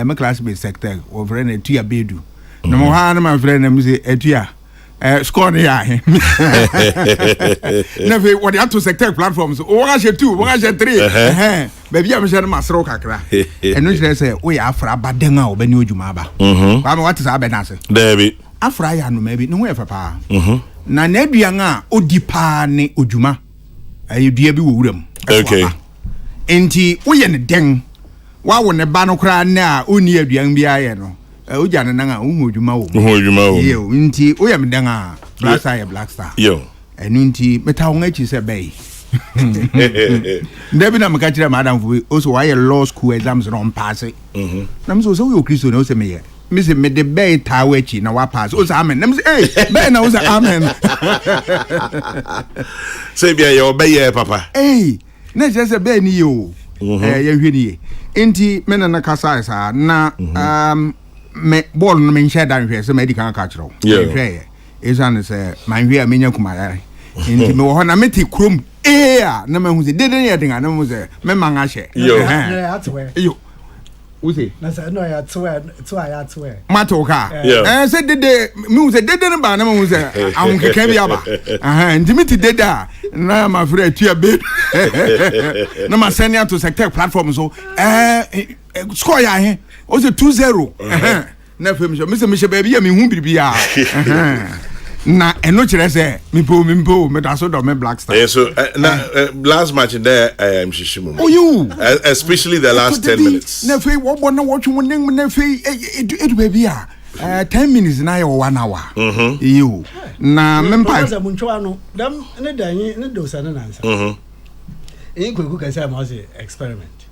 me class be sector o friend etua bedu na mo ha na my friend na me se etua score ya he na fe what you to sector platforms o wa she 2 o wa she 3 baby am she na masro kakra eno kire say o ya afra baden a obani odwuma ba kwa me what is abena se David afra ya no maybe no we fa pa na na aduan a odi pa ne odwuma ayedua bi wo wuram okay enti wo ye ne den wa wo ne ba no kra na oni aduan bi aye no oja ne nan a wo odwuma wo yo enti wo ye me den a black star black star yo enu enti meta wo ngachi se bay Debi na meka kire madam fu also why law school exams no pass na me so we Kristo na o se me ye me se me de bay tawachi na wa pass o se amen na me se hey bay na o se amen say bia yo bay ye papa hey na je se bay ni yo ye hwe ni enti me na kasa sa na me ball no me nche dan hwe se me di kan ka kire o hwe ezan se man hwe a menya kumaya enti me wo ho na me ti krom na me hu se dede ye den na me se me manga hye yo Uzi. Na say no ya twe. Mato ka. Say dede me hu se dede ne ba na me hu se ahun keke bia ba. Intimate dede na ma frɛ tua be. Na ma send to sector platform so score ya he. O se 2-0. Na fem so me se ba bia me hu bibia. Na eno kire se me da so do me black star. Yeah, so last match in there I am shishimu. Oh you especially the last 10 minutes. Na fe wo bo na watch mo ning na fe edu baby a 10 minutes na ya 1 hour. You na mempa za munchwa no dam ne danyi ne do sa na nansa. Kweku ka say ma say experiment.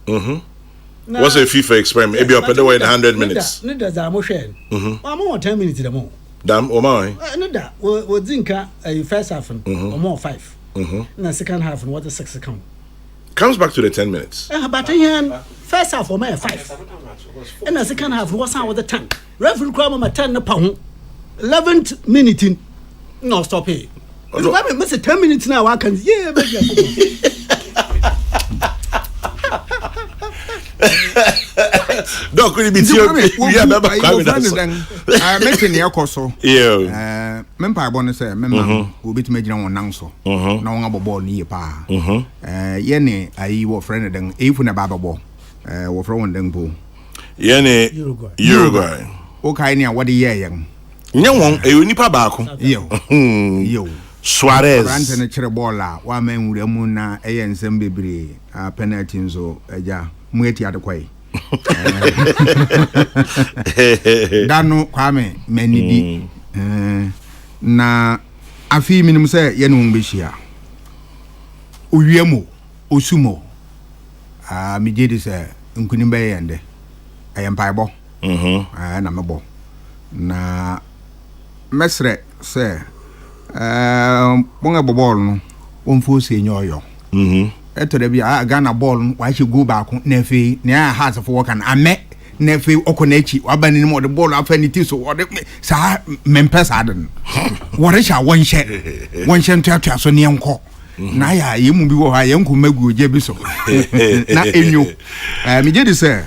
What's a FIFA experiment? Maybe up the way in 100 minutes. Ne da za mo hwe. Ma mo 10 minutes da mo. Dam o my no da we zinka first half or more 5 na second half and what the 6 account comes back to the 10 minutes but here first half or more 5 and the second half was how the 10 referee crime ma 10 na pa ho 11th minute no stop here it's why me say 10 minutes now I can yeah baby Doc really be yeah baba meeting ya koso mempa bo ne say memma obeti magina won nan so na won abobọ ni pa ye ne ayi wo friend den efu na baba bo wo friend won den bo ye ne Uruguay o kai ne wode ye yen nya won onipa baako yo Suarez Brand ne kire ball a wa man wura mu na eye nsem bebre penalty nzo eja mu eti adekwai dano kwame manidi na afi minim se ye no mbehia owiemo osumo me did is nkunim be yende ayempaibo na mebo na mesre say bonga ball no wonfo se nyoyo eto da bia Ghana ball wa she go back na fe na has for work and ame na fe okonachi wabani ni mo the ball afanity so what sa mempesa aden what is one share to so ne enko na ya yemu bi wo ha yenku magu oje bi so na enyo me je de say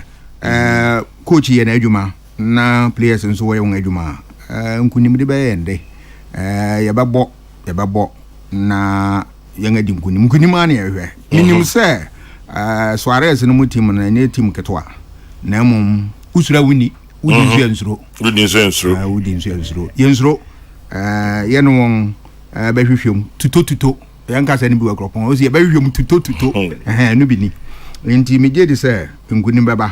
coach ye na adwuma na players nso wo ye won adwuma nkunim de be yende ye bebo na yanga di nkunim ane yehwe minim say Suarez no team na ne team ketwa na mum usura wuni wudi nsuro yensuro ye no won behwehwem tuto yanka se ne bi wakropon o se behwehwem tuto no bi ni nti me je de say nkunim beba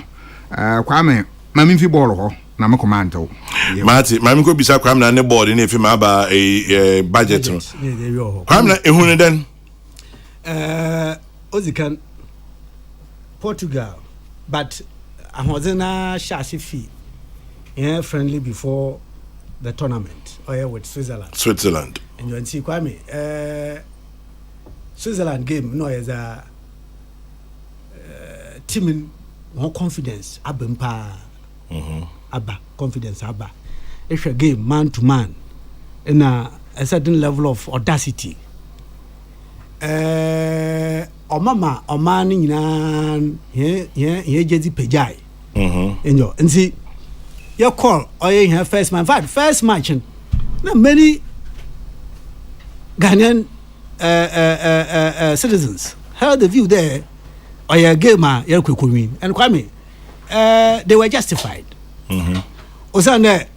kwame mami fi ball ho na me command o mati mami ko bisa kwame na ne board ne fi ma ba budget no kwame na ehunu den Ozikan Portugal but ahozena shashi fee friendly before the tournament with Switzerland and you see Kwame Switzerland game no is a team in more confidence abempa abba confidence abba it's a game man to man in a certain level of audacity omama ni nyina ye jezi pejai enyo nti you call oye here first man first match na many Ghanaian citizens held the view there oye game ya kwekowin and Kwame they were justified osane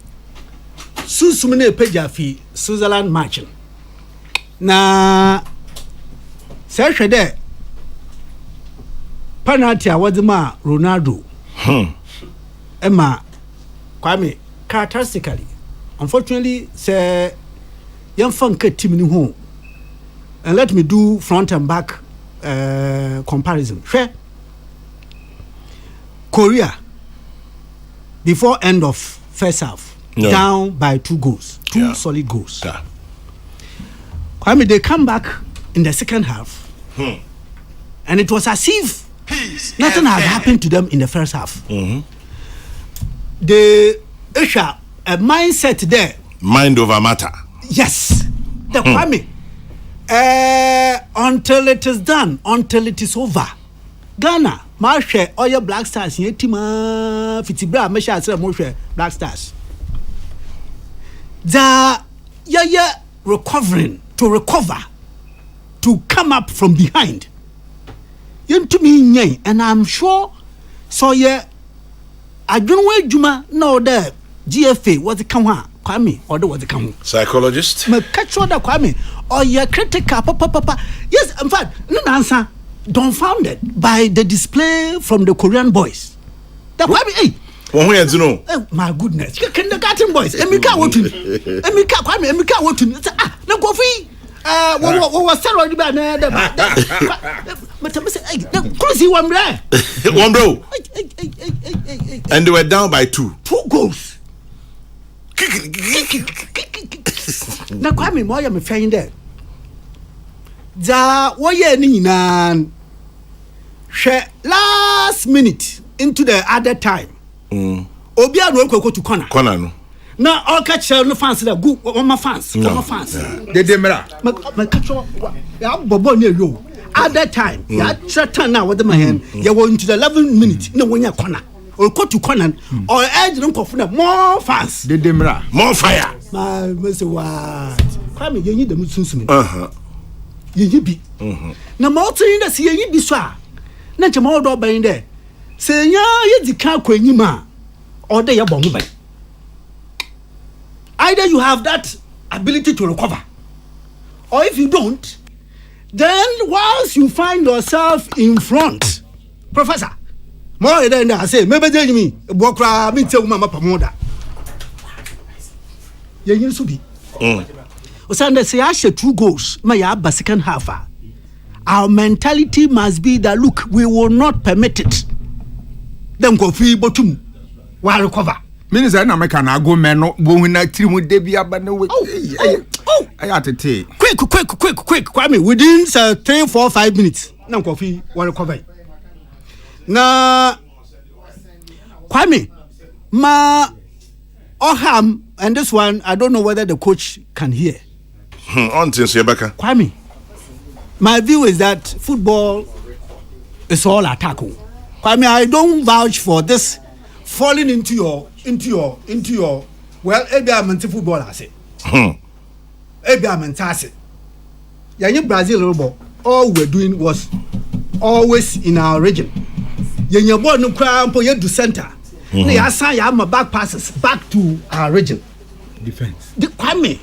susumne peja fi Switzerland match na say shede penalty awadima Ronaldo Emma Kwame characteristically unfortunately say young funk team ni ho and let me do front and back comparison sure Korea before end of first half down by 2 goals solid goals Kwame they come back in the second half and it was as if nothing had happened to them in the first half. They issue a mindset there. Mind over matter. Yes. The Kwame. Until it is done, until it is over. Ghana, Marsha, all your Black Stars, Yetima, Fitibra, Mesha, Moshe, Black Stars. The recovering, to recover, to come up from behind. To me, and I'm sure so yeah. I don't know Juma no the GFA was the Kwame or the was the psychologist. Me catch what the Kwame or your critical papa. Yes, in fact, no answer dumbfounded by the display from the Korean boys. The Kwame, hey. You know? Oh, my goodness, kindergarten boys. Emika Wotun. Emika Kwame, Emika Wotun. No coffee. What was said already by but I say, hey, crazy one bro. And they were down by 2 goals. Now, Kwame, why am I saying that? The why ni nan last minute into the other time. Obia no go to corner no. Now all catch no fans that go on my fans. They demera my catch ya bobo near you at that time ya threaten now with my hand you were into the 11 minutes no when you corner or go to corner or edge no confuna more fans they demera more fire my say what Kwame you need them sunsun you be na mo tin da se you be so a na che mo do ban there say nya ye di kan kwanyima or dey bo ho ban. Either you have that ability to recover, or if you don't, then once you find yourself in front, Professor, more than that, I say, maybe tell me, Bokra, me tell Mama Pamoda. You used to be. Osanda say, I should 2 goals, my abba second half. our mentality must be that look, we will not permit it. Then go free bottom. Why recover? Minister na make na go men no bo na tiri mu de bia ba na we. I had to take. Quick. Kwame, within 3, 4, 5 minutes. Now coffee, why recover? Na Kwame, Oham, and this one, I don't know whether the coach can hear. Kwame, my view is that football is all attack. Kwame, I don't vouch for this falling into your well, maybe I'm into football, I say. Maybe I'm in Tassi. Yanyi Brazil, all we're doing was always in our region. Yanyi born no crown for you to center. They assign my back passes back to our region. Defense. The Kwame.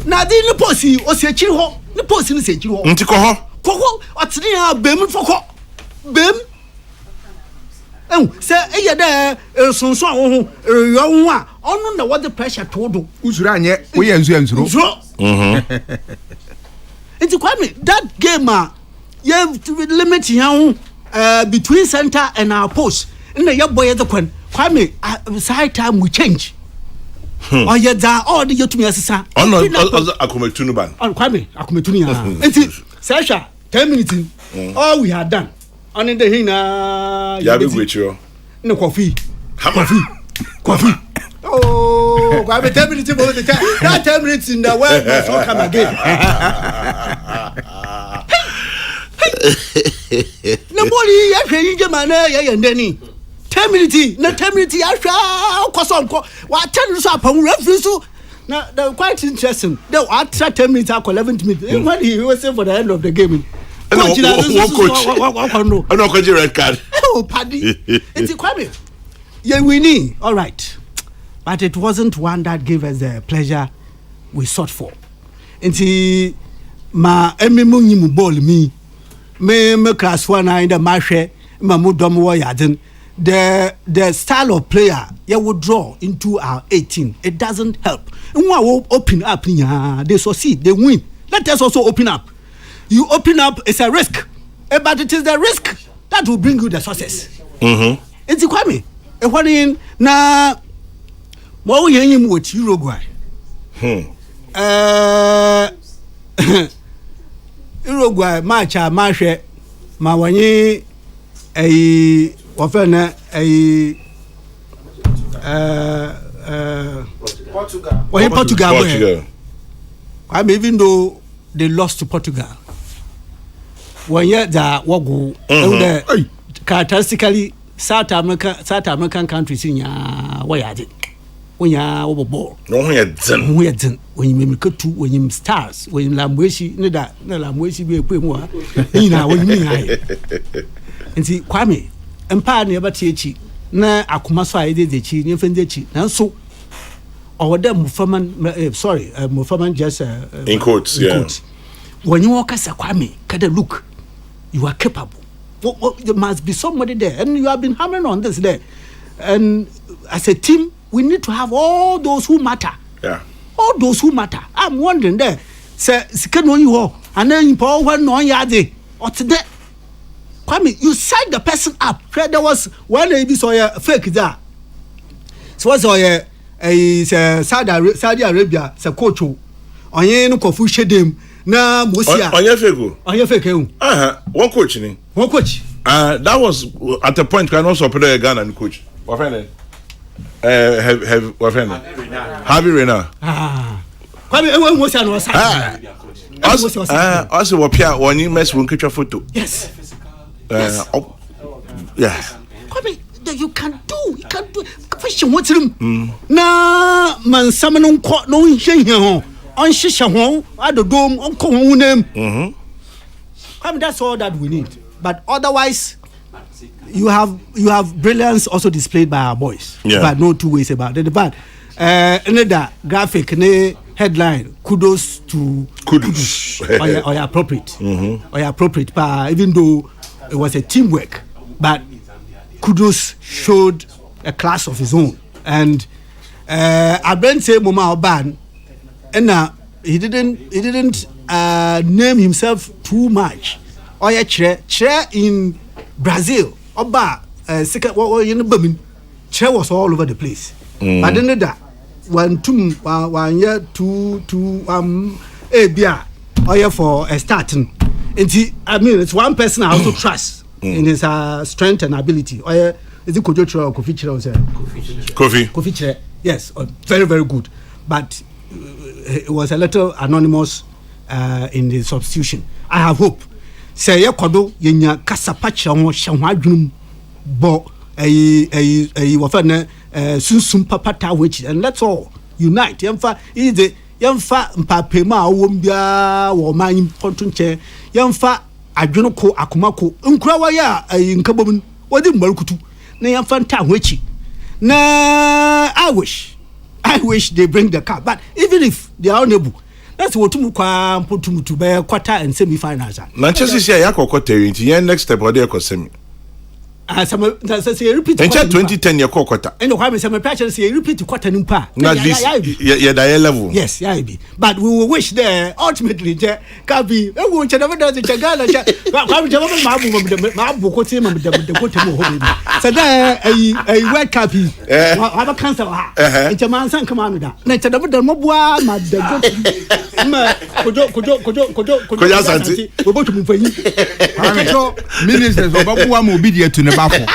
Now the posse or say chiho. The posse say chiho. Koko. What's the bem for ko? Bem. Say there so on what the pressure to do. Usranye we enzu. It's Kwame that game you have to limit between center and our post. In the boy the Kwame side time we change. Or yet all the you to me as sir. On Akumetunu ban. On Kwame Akumetunu. Enti Sasha 10 minutes all we had done. On in the hina ya be with you. No coffee. Coffee. Oh, Kwame 10 minutes over the time. That 10 minutes in the world must all come again. Nobody actually man and then 10 minutes, na 10 minutes I shall what 10 so upon reference so now they're quite interesting. They were at 10 minutes 11 minutes. When he was saying for the end of the game. Coach, no coach red card. Oh, Paddy. It's Kwame. Yeah, we need. All right. But it wasn't one that gave us the pleasure we sought for. It's ma emimu ball me class 1 in the marche ma mudom warrior. The style of player you would draw into our 18. It doesn't help. And we open up, they succeed, they win. Let us also open up. You open up, it's a risk, but it is the risk that will bring you the success. It's Kwame. And what in now? What we hear with Uruguay? Uruguay match ma wanye Portugal. I'm even though they lost to Portugal. 1 year that wago characteristically South American countries in where did when ya ball. No when you make two when you stars when Lamweshi na Lamweshi be more when you mean and see Kwame empire never teach na akumaso ide de chi ne fende chi na so or them Mufaman just in quotes, yeah. Quotes. When you walk as a Kwame, kada look, you are capable. There must be somebody there, and you have been hammering on this there. And as a team, we need to have all those who matter. Yeah. All those who matter. I'm wondering there. Say, can you and then you pour one on yard or today. Kwame, you set the person up. There was one lady saw a fake there. So what's a Saudi Arabia, sa coach. Onye no kofu shedem na Mosia. Onye fake. One coach ni. One coach. That was at the point can also play a Ghana coach. What friend? Have what friend? Harvey Reina. Kwame ewe Mosia no sa. Also what Pierre when you mess with picture photo. Yes. Yeah. Kwame you can do. Question what's him? Na man summon no here. On Shishahon, at the dome, on Common name. That's all that we need. But otherwise, you have brilliance also displayed by our boys. Yeah. But no two ways about it. But another graphic, headline, kudos or appropriate. Or appropriate, but even though it was a teamwork, but kudos showed a class of his own. And I don't say Moma Oban. And he didn't name himself too much. oye chere in Brazil oba second in Bamin chere was all over the place. But then that 1 year 2 bia oye for a starting. I mean it's one person I also trust in his strength and ability. Oye is it Kojo Chere or Kofi Chere? Kofi Chere. Yes, very very good. But it was a little anonymous in the substitution. I have hope. Say ye kodo yenya kasapacha ho hwa adwunum bo wafana sunsum papata which and let's all unite. Yemfa is yemfa mpapema awom bia wo man pontunche yemfa adwunu ko akomako nkura wa ya nkabom wodi mbarukutu na yemfa nta hwechi na I wish they bring the car, but even if they are unable, that's what to be quarter and semi-finals. Manchester City are quarter. Next step, or they semi. Repeat. In 2010, you quarter. And the Kwame Sama Patch say repeat quarter numpa. Not this. Yeah, that level. Yes, yeah, be. But we will wish there ultimately can be. Who never does it. So there a red cup. Have a cancer. It's a man san command that. Nature never done more. Could you go to move for you? Ministers of Babu obedient to the baffle.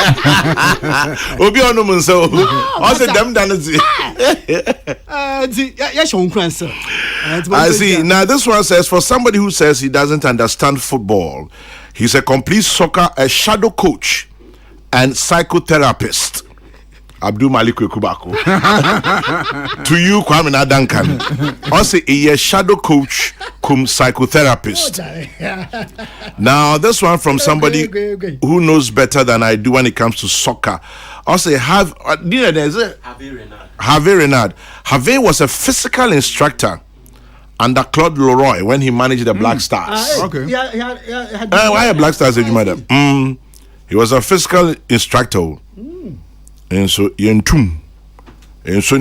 Obi ono munso. Also them done I see. Now this one says, for somebody who says he doesn't understand football, he's a complete a shadow coach and psychotherapist. Abdul Malik Kubako. To you, Kwame Nadankan. Also a shadow coach cum psychotherapist. Now this one from somebody who knows better than I do when it comes to soccer. Also Hervé Renard. Hervé was a physical instructor under Claude Leroy when he managed the Black Stars. Okay. Why are Black Stars, madam? He was a physical instructor. And so yentum and so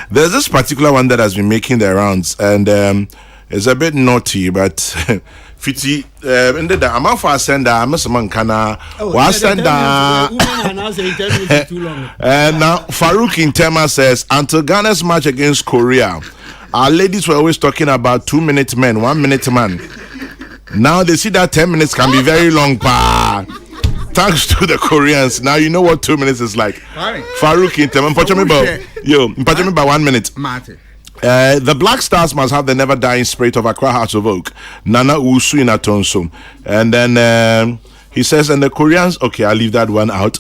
there's this particular one that has been making the rounds and it's a bit naughty but fiti and the amount for sender Mr. Kana was sender and now Farouk Intema says until Ghana's match against Korea our ladies were always talking about 2-minute men 1-minute man. Now they see that 10 minutes can be very long thanks to the Koreans. Now you know what 2 minutes is like. Farouk Intema, by 1 minute. The Black Stars must have the never dying spirit of Accra House of Oak. Nana Usu in Atonso. And then he says, and the Koreans, okay, I'll leave that one out.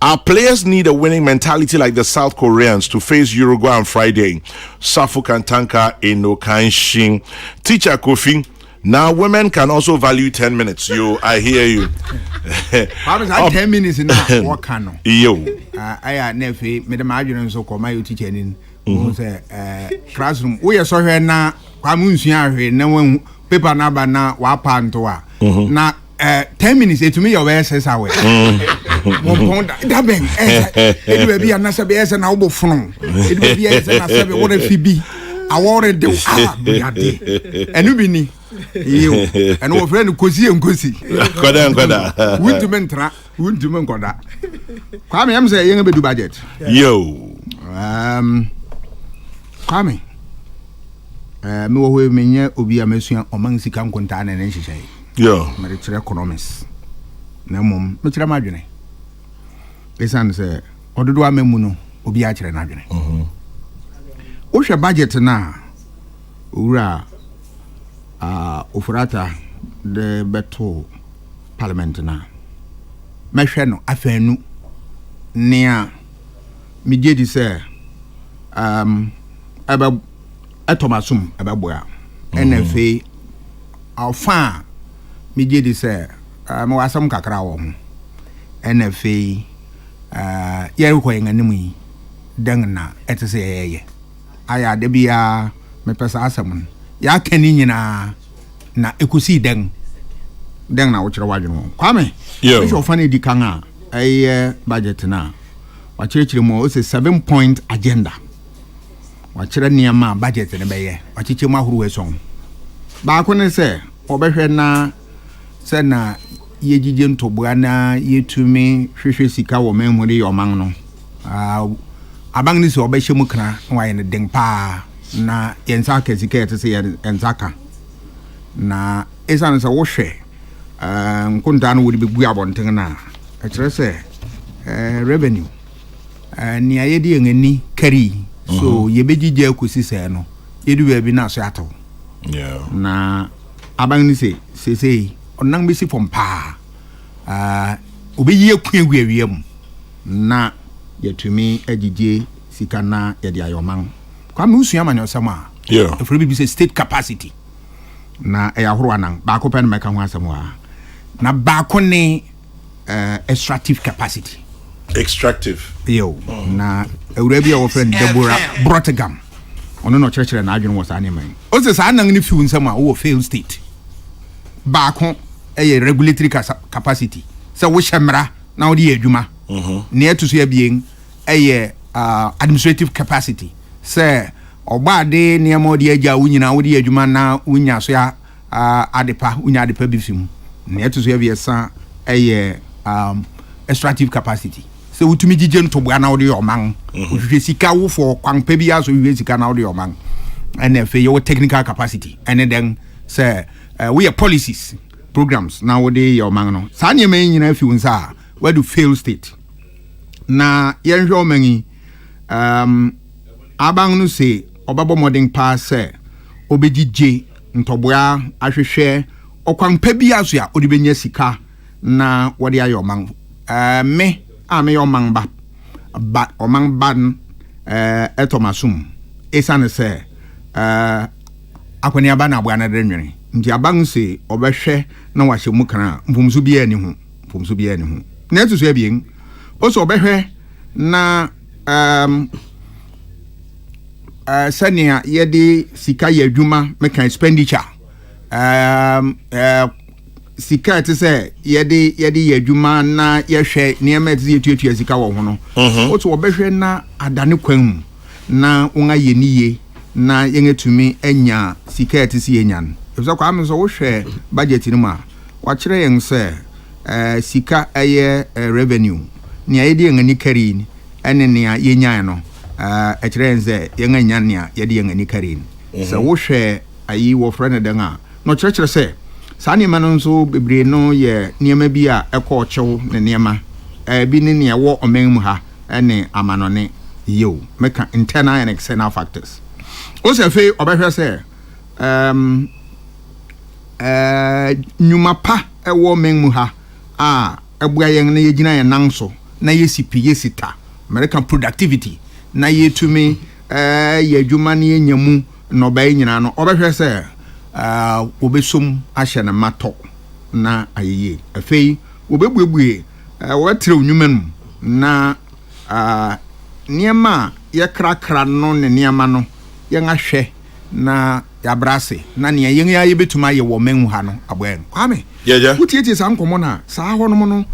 Our players need a winning mentality like the South Koreans to face Uruguay on Friday. Safu Kantanka Inokanshin. Teacher Kofi. Now women can also value 10 minutes. I hear you. How is that 10 minutes in that? What can yo? I never made a margin so called my teacher in classroom. We are so here now. Kwamunsia, no one paper number now, wapantoa. Now 10 minutes to me your says away. Dabbing, it will be a Nasa BS and Albo Fron. It will be a Nasa what if he be. I wanted the and you be you and our friend Kosi and Kosi. Koda. Wouldn't you mean Koda? Kwame, I'm saying you do budget. Yo. Kwame. No way, me obi a messia among Sikam Contan and she say. Yo. Military economists. No mum, Mr. Margine. This answer, or do I memuno, obi actually Margine. What's your budget now? Ura. Ofurata the beto parliament na mehwe no afanu nia meje di se aba atomasum aba boa NFA alfa meje di se mo asam kakra wo ho NFA ye ko yenganimu yi dan na etese yeye aya de bia me pesa asam ya kani nyina na ekusi den na wo kire wadwon Kwame yo so fane di kan a budget na wa kire mo o se 7-point agenda wa kire niam budget ne beye wa kire mo ahuru eson baako ne sɛ ɔbɛhwɛ na sɛ na yɛgyigye ntoboa na yɛtumi hwehwɛ sika wɔ mamu de yɛ ɔman no abang ne sɛ ɔbɛhyɛ mu kra na wayɛ ne den paa na yɛnsa ka sika yɛte sɛ yɛnsa ka na ɛsiane sɛ wohwɛ nkontaa no wode bɛgu abɔnten no a ɛkyerɛ sɛ revenue nea yɛde yɛn ani kari so yɛbɛgyigye akɔsi sɛ no yɛdu baabi na so atɔ na abang ne sɛ sesei ɔnang bɛsi fam paa obɛyi akua gu awia mu na yɛtumi agyigye sika na yɛde ayɔman kwa me usua amanyɔsɛm a ɛfrɛ bi sɛ state capacity na ɛyɛ ahoro anan baako pɛ no mɛka ho asɛm a na baako ne extractive capacity yo na awura bi a wɔfrɛ no Deborah Brottegam ɔno na ɔkyerɛkyerɛ n'adwene wɔ saa nneɛma yi ɔsɛ saa nan ne fiw nsɛm a wowɔ fail state baako ɛyɛ regulatory capacity sɛ wohyɛ mmara na wode yɛ adwuma ne ɛto so abien ɛyɛ administrative capacity sɛ ɔbaade nneɛma wode agya wo nyinaa wode yɛ adwuma na wonya so adepa wonya adepa bi fi mu ne ɛto so abiɛsa ɛyɛ extractive capacity sɛ wotumi gyigye ntoboa na wode yɛ ɔman wohwehwɛ sika wofoɔ kwampa bi aso wohwehwɛ sika na wode yɛ ɔman ɛna afei yɛwɔ technical capacity ɛne dɛn sɛ woyɛ policies programs na wode yɛ ɔman no saa nneɛma yi nyinaa fi wo nsa a wadu fail state na yɛnhwɛ ɔman yi abang no se ɔbɛbɔ mmɔden paa sɛ ɔbɛgyigye ntɔboa ahwehwɛ ɔkwampa bi aso a ɔde bɛnya sika na wɔde ayɛ ɔman me a meyɛ ɔman ba ɔman ba no ɛtɔmasum ɛsiane sɛ akɔneaba na aboa no de nwene nti abang se ɔbɛhwɛ na wahyɛ mu kana mfomso biara ni ho na ɛto so abien ɔsɛ ɔbɛhwɛ na sɛnea yɛde sika yɛ adwuma meka expenditure sika ɛte sɛ yɛde yɛ adwuma na yɛhwɛ nneɛma ɛte sɛ yɛtuatua sika wɔ ho no ɔsɛ ɔbɛhwɛ na adane kwan mu na wɔn ayɛ niye na yɛngatumi anya sika ɛte sɛ yɛnya no ɛfisɛ kwa ame sɛ wohwɛ budget no mu a wakyerɛ yɛn sɛ sika ɛyɛ revenue nea yɛde yɛn ani kari ɛne nea yɛnyae no ɛkyerɛ yɛn sɛ yɛn anya nea yɛde yɛn ani kari sɛ wohwɛ ayi wɔfrɛ no dɛn a na ɔkyerɛkyerɛ sɛ saa nneɛma no nso bebree no yɛ nneɛma bi a ɛkɔ ɔkyew ne nneɛma bi ne nea ɛwɔ ɔman mu ha ɛne amanɔne yo meka internal and external factors ɔsɛ afei ɔbɛhwɛ sɛ nnwuma pa ɛwɔ ɔman mu ha a ɛboa yɛn na yɛgyina yɛn nan so na yɛsita American productivity na yɛtumi yɛ adwuma na yɛnya mu nnɔbae nyinaa no ɔbɛhwɛ sɛ wobɛsom ahyɛ ne matɔ na ayɛyie afei wobɛbuebue wɔbɛtrɛ nnwuma no na nneɛma a yɛkrakra no ne nneɛma no yɛn ahwɛ na yɛabrase na nea yɛn yɛbɛtumi ayɛ wɔ man mu ha no aboɛ no kwame wotietie saa nkɔmmɔ no a saa hɔ nom no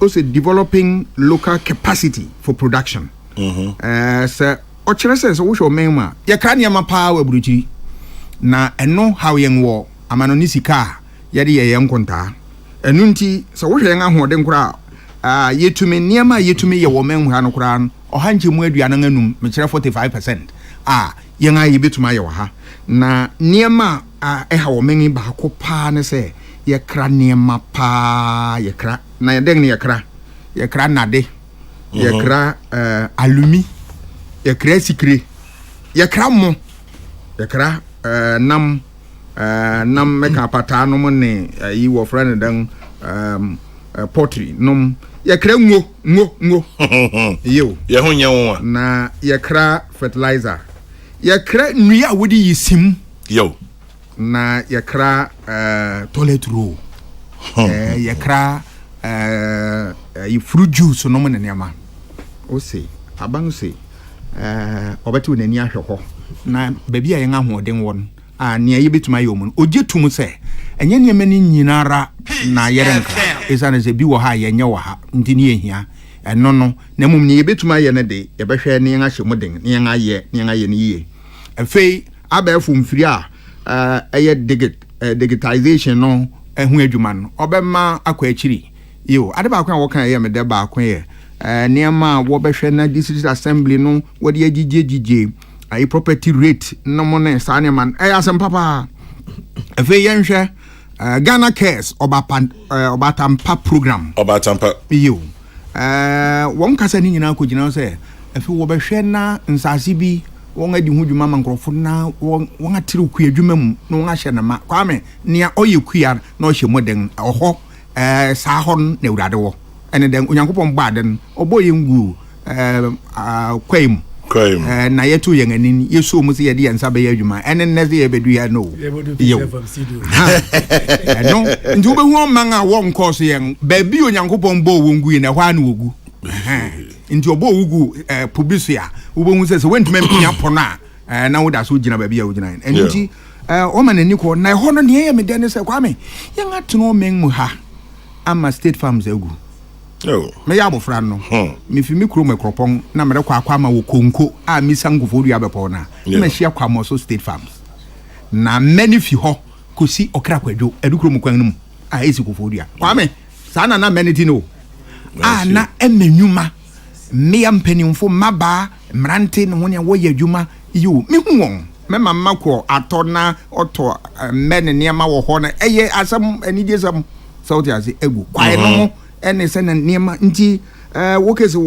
also developing local capacity for production sɛ ɔkyerɛ sɛ wohwɛ ɔman mu a yɛkra nneɛma paa wɔ aburokyiri na ɛno how yɛn wɔ amano ne sika a yɛde yɛn nkontaa ɛno nti sɛ wohwɛ yɛn ahoɔden koraa yɛtumi nneɛma a yɛtumi yɛ wɔ ɔman mu ha no koraa no ɔha nkyɛ mu aduanan anum mekyerɛ 45% yɛn a yɛbɛtumi ayɛ wɔ ha na nneɛma a ɛha wɔ ɔman yi baako paa ne sɛ yɛkra nneɛma paa yɛkra na yɛdɛn ne yɛkra nade yɛkra alumi yɛkra sikire yɛkra mo yɛkra nam meka pataa nom ne yi wɔ frɛ ne dan pottery nom yɛkra ngo yo yɛho nyɛ wo na yɛkra fertilizer yɛkra nnua a wode yi sim yo na yɛkra toilet roll yɛkra yi fruit juice nom ne nneɛma o se abang se ɔbɛte wo n'ani ahwɛ hɔ na baabi a yɛn ahoɔden wɔ no nea yɛbɛtumi ayɛ mu no ogye tum sɛ ɛnyɛ nneɛma no nyinara na yɛrenka ɛsiane sɛ bi wɔ ha a yɛnyɛ wɔ ha nti ne yɛhia ɛno no na mmom ne yɛbɛtumi ayɛ no de yɛbɛhwɛ ne yɛn ahyɛ mu den ne yɛn ayɛ no yie afei abɛɛfo mfiri a digitization no ehu adwuma no obema akwa akiri yo ade ba kwa wo kan ye me de ba kwa ye niema wo behwe na district assembly no wo de agigegige ai property rate no mo ne sa man asem papa efe yenhwe Ghana Cares Obatampa program Obatampa yo won kasa ni nyina ko gina se efe wo behwe na nsase bi won adi hu dwuma mankrofo na won atire ku adwuma mu na won ahye na ma kwame nia oye kuya na ohye moden oho sa hon na urade wo ene den onyankopon ba den oboye ngu kwem na yetu yen anin yeso mu se ye de nsa be ya adwuma ene neze ye bedu ya no yo no ndu be hu man a won course yen ba bi onyankopon bo wo ngu na hwa na wogu nti obo wugu publicia wo hu se wentuma mpia pono a na wo da so gina ba bia wo gina enti o man ani ko na ho no ne ye me de ne se kwame yen ateno men mu ha ama state farms agu me ya bofra no me fi mi kuro mekropon na me rekwa akwa ma wo konko a mi sangufo dua bepo na me hia kwa mo so state farms na many fi ho kosi okra kwadwo adukuro mu kwan no mu a esi kofo dua kwame sana na many ti no na emenwuma me ya mpanimfo maba mrante no ne wo yadwuma yo me hu won me mamma ko atona oto men ne ma wo ho na eye asam anije sam sauti ase egu kwae no ene se na niema nti wo kese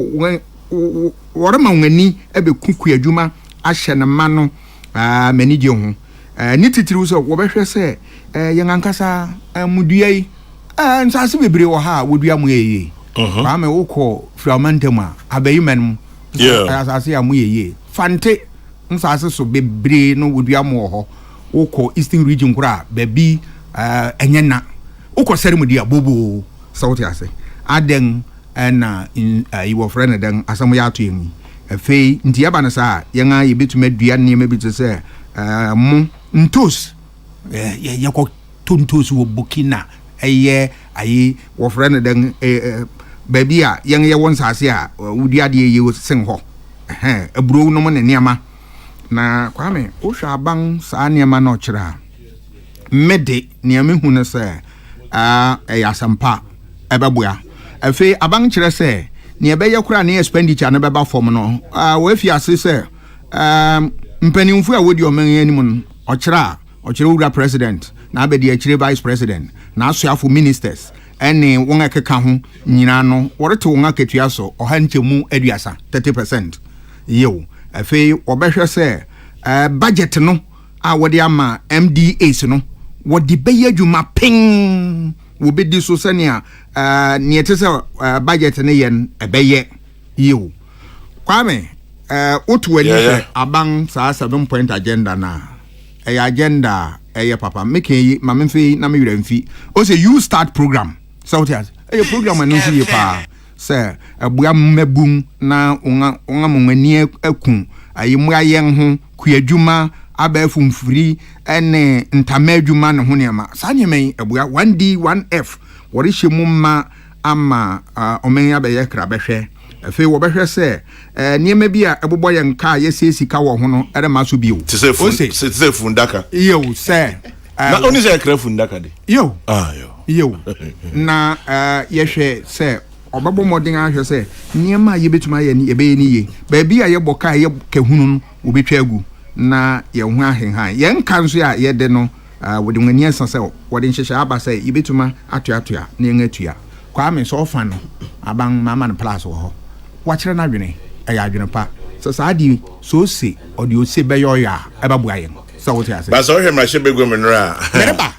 wore ma wani ebe kuku adwuma ahye na ma no manije ho ni titiri so wo behwe se yen ankasa mudua yi nsase bebre wo ha wodua mu yeye kwame woko framantema abayimanu asase ya mu yeye fante nsase so bebre no wodua mu ho woko eastern region kura baby enyena woko seremudi abobo sauti ase aden na iwo friend den asam ya to yin afei nti yaba na sa yen a yebetuma dua ne ma bi te se mu ntos ye ko tontos wo Burkina eye ayi wo friend den baby a yen ye won sase a wudi ade ye sen ho aburo no mo ne niama na kwame wo hwa aban sa niama na okira mede niama hu ne se yasampa ebeboa afi aban kire se ne ebeye kura ne expenditure ne beba form no we fi ase se mpanimfu a wodi omen anim okira wura president na abedi akire vice president na asoafo ministers ene won akeka ho nyina no worete won akatua so oha nchemu aduasa 30% yo afi obehwe se budget no a wodi ama MDAs no wodi beye adwuma ping wo bedi so senia ne tese budget ne yen ebeye yo kwame otu ani aban sa 7-point agenda na agenda papa make yi ma memfi na me wura mfi o say you start program so what is program no fi pa say abua mabum na onga monani akun ayimu ayen ho kuadwuma abafu mfiri ene ntama adwuma ne ho ne ma sa nyemen abua 1D 1F wori hyemu ma ama omen abaye kra behwe afi wo behwe se niema bi a ebobo ye nka ye sika wo ho no ere ma so bi o se fundaka yo se na oni se kra fundaka de yo yo na ye hwe se obabo modin ahwe se niema ye betuma ye ni ebe ni ye ba bi a ye boka ye kahunu no obetwa agu na ye hu ahenhan ye nka nso a ye de no wodi ngani asase wodi nhyehyɛ aba sɛ yebetuma atoatoa na yen atua kwame so fa no aban mama no plus wo ho wakyere na dwene ɛyɛ adwene pa so saadi so se odi ose bɛyɛ ɔya ɛbɛboa yen so wote ase ba so hwɛ mrahye begomnra mereba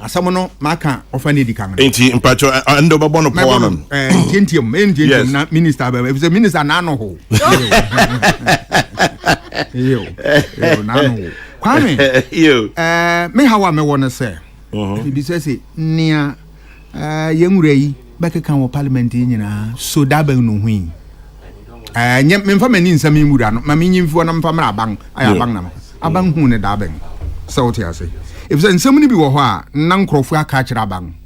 asamo no maka ofa ne dikan enti mpacho ando babo no power no entientium na minister ba if minister na no ho yo na no kwame yo me hawa me wona se bi se nia yenwura yi bekeka wo parliament nyina so da ban no hui nyem me mfa mani nsam imura no ma me nyimfo na mfa mra aban aya aban na aban hu ne da ban so what you say if say nsam ni bi wo ho a na nkrofo aka kira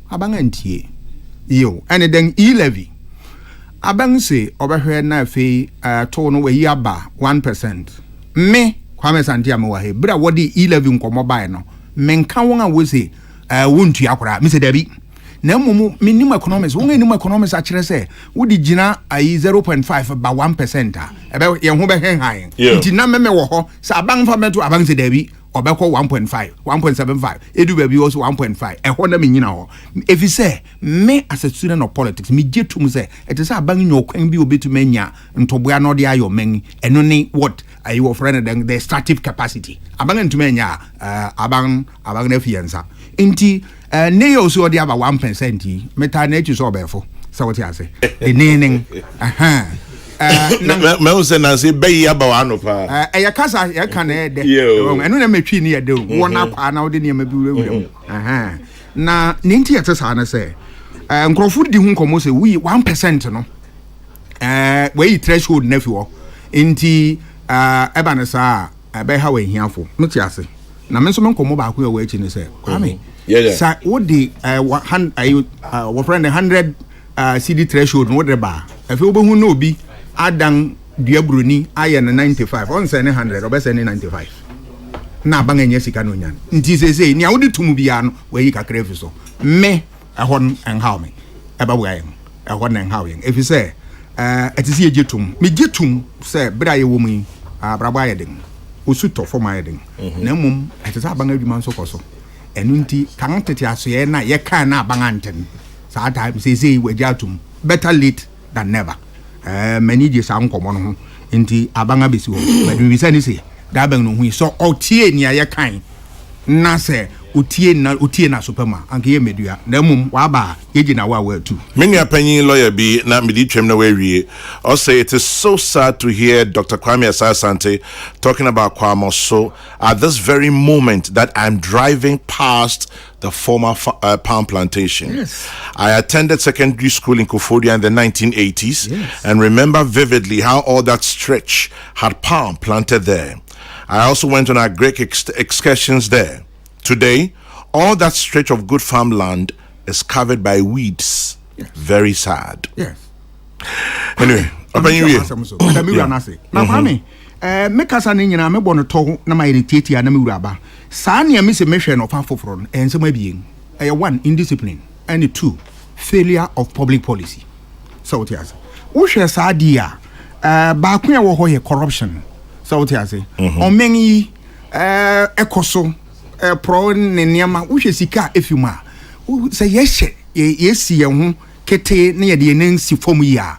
aban antie yo ene den e-levy aban se obehwe na afi to no we aba 1% me Kwame Santia me wa he bra wodi 11 komo bai no menka won a wo se wontu akora me se dabi na mumu minimum economics won minimum economics a kire se wodi gina ayi 0.5 ba 1% a ebe ye ho be hen han nti na meme wo ho sa aban fa meto aban se dabi obekọ 1.5 1.75 edu baby also 1.5 ehọ na me nyina ho if you say me as a student of politics me jetum say it is aban nyokwan bi obetu manya ntoboa no de ayo men eno ni what are you friend the extractive capacity aban ntumanya aban na fiansa nti ne yo so de aba 1% meta na echi so obefo so what you say enening me say na say be ya ba wa no pa ya kasa ya kan e de eno na metwi ni ya de won akwa na wo de ne ma bi wura na ninti ya tsasa na say nkrofo di hu nkomo say we 1% no we threshold na fi wo nti eba na sa be ha we hiafo meti ase na me so me nkomo ba ko ya we echi ni say kwame sa wo di wo friend 100 CD threshold no de ba afi wo be hu na obi Adang Diabruni aye na 95 on say 100 obese ni 95 na banga nya sika no nyan nti sese ni awodi tumu bia no we yi kakra fi so me ehon enhaw me eba wo ayen ehon enhaw yen efi say etisi ejetum me jetum say bra ye wo mu abraba aye den osuto fo ma aye den na mum etisa banga adwuma nso koso enu nti kan tete aso ye na ye kan na banga nten sa time sese we jatum better late than never many je sa nkomo no ho nti abanga besi ho badu bi sani se da ban no hu so otie ni aye kan na se otie na superma anke ye medua na mum wa ba ye gina wa tu many apanyin lawyer bi na medi twem na we wie or say it is so sad to hear Dr. Kwame Asante talking about Kwamoso at this very moment that I'm driving past the former palm plantation. Yes. I attended secondary school in Kofodia in the 1980s and remember vividly how all that stretch had palm planted there. I also went on agric excursions there. Today, all that stretch of good farmland is covered by weeds. Yes. Very sad. Yes. Anyway, me kasa ne nyina me bono to na ma irritate ya na me wuraba saa ne me se me hwe no fa foforo no ensem abien one indiscipline and two failure of public policy so what you say wo hwe saa dia ba ko ya wo ho ye corruption so what you say omenyi ekoso pro ne niama wo hwe sika efuma say yesi ye ho kete ne ye de nensi fom yi a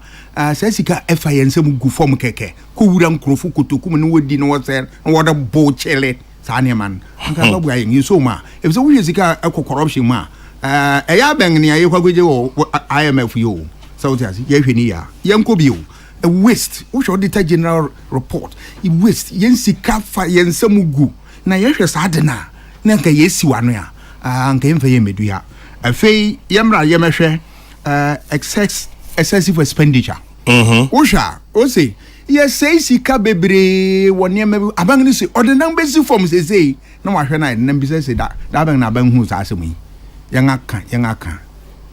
sasika efa yensem gu fom keke ko wura nkrofo kotokum ne wodi ne wose woda bo chele sa ne man nka babu ayen yiso ma e so wuye sika corruption ma eya ben ne aye kwagoje wo IMF yo so tiasi ye hweni ya yenko bio a waste wo should auditor general report e waste yensika fa yensem gu na ye hwe sa de na nka yesi wano ya nka yemfa ye medua afei yemra yemehwe excessive expenditure. Osha, Ose, yes, say sika bebre one year maybe abang say or the numbers form say no I and say that bang na bang who's asking me. Yangaka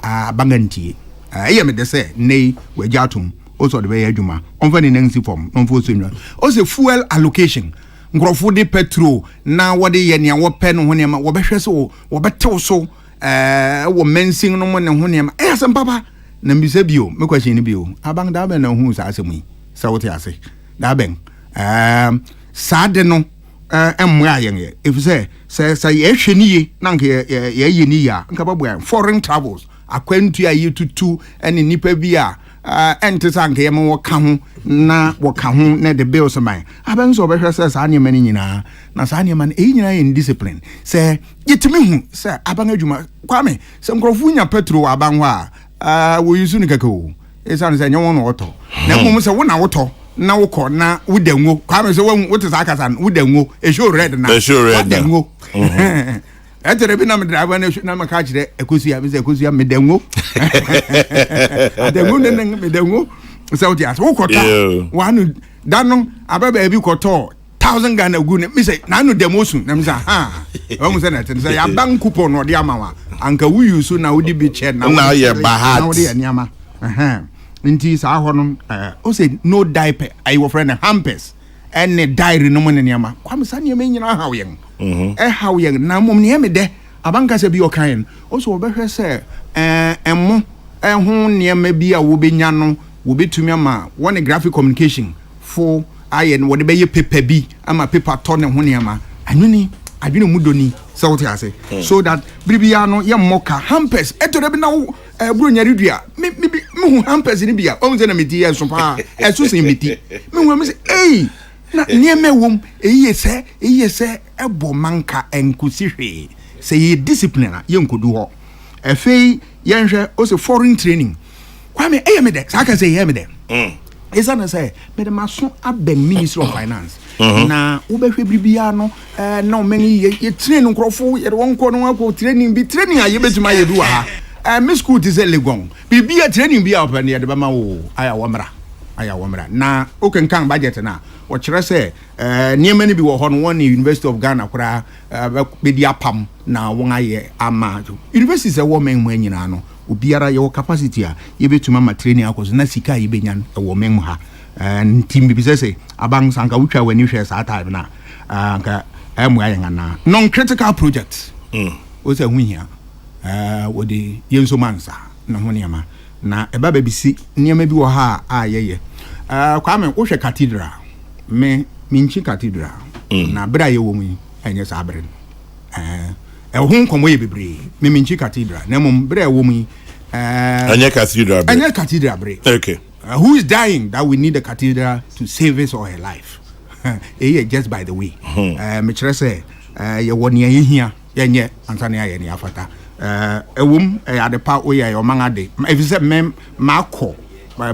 abanganti. I am the say nay we jatum also the way juma on the nancy form on for senior. Also fuel allocation. Ngrofo de petrol na what the yenya what pen when yama what so what better so what mensing no one and when yama some papa. Na mbise bio me question ni bio abang da ben na hu sa asemu sa wote ase da ben sa de no emwa yen ye if say ye hwani ye na nka ye ni ya nka babu foreign travels akwantu ayi tutu ene nipa bi a ente sa nka ye mo ka ho na wo ka ho na the bills man abang so behwe sa ne man nyina na sa ne man nyina ye discipline say yetimi hu say abang adwuma kwame say nkrofo nya petrol abang ho a we use ni kako esa nse nyo no oto na mum se wo na woto na wokọ na wodanwo kwa me se wo tesa akasa wodanwo e show red na wodanwo etere bi na me driver na me ka kire ekosia bi se ekosia me danwo adanwo ne me danwo se wo ti as wo kota wanu dano ababa bi koto 1000 Ghana gu ne me say na no demosun na me say o mu say na ten say ya bank coupon no de amawa anka wu use na wo di bi che na ye bahat na wo de aniama nti sa ho no o say no diaper I your friend hampers ene diary no mo ne niama kwam sa niama nyina hawo yen hawo yen na mom ne me de abanka se bi okan o so obehwe se emo ho niama bi a wo benya no wo betumi ama one graphic communication for ayen wo de be ye paper bi ama paper to ne ho niama anwini adwene mudoni so what say so that bribia no ye moka hampers etore bi na bro nya redua me hu hampers ni bia o nze na meti ye so pa eso se meti me hu me say na niema wom eyi se ebo manka enkusi hwe se ye discipline ye nkodu ho efei ye nhwe o se foreign training kwa me me de saka say ye me de isa na say me de maso aben Ministry of Finance na ubehwe bribia no na omeni ye train nkrofo ye won ko no akọ training a ye betuma ye du ha me school ti say legon bibia training bia open ye de ba ma wo aya womra na okenkan budget na wo kire say niema ni bi wo ho no won University of Ghana kura be dia pam na won aye ama universities e wo men mu anyina no obiara ye capacity a ye betuma ma training akoso na sika ye benyan e wo men mu ha team bi say abang sanka wutwa wani hwe sa time na anka emu ayen na non critical project o se huhia wo de yenso mansa na ho niama na eba ba bisi niama bi wo ha a yeye kwa me wo hwe cathedral me minchi cathedral na bra ye wo mu enye sa abere ho nkomo ye bebre me minchi cathedral na mum bra wo mu enye cathedral bre okay. Who is dying that we need a cathedral to save his or her life? Just by the way. Me chere say ye woni ye hia ye ansane aye ne afata. Ewum adepa oye your man ade. If you say mem mako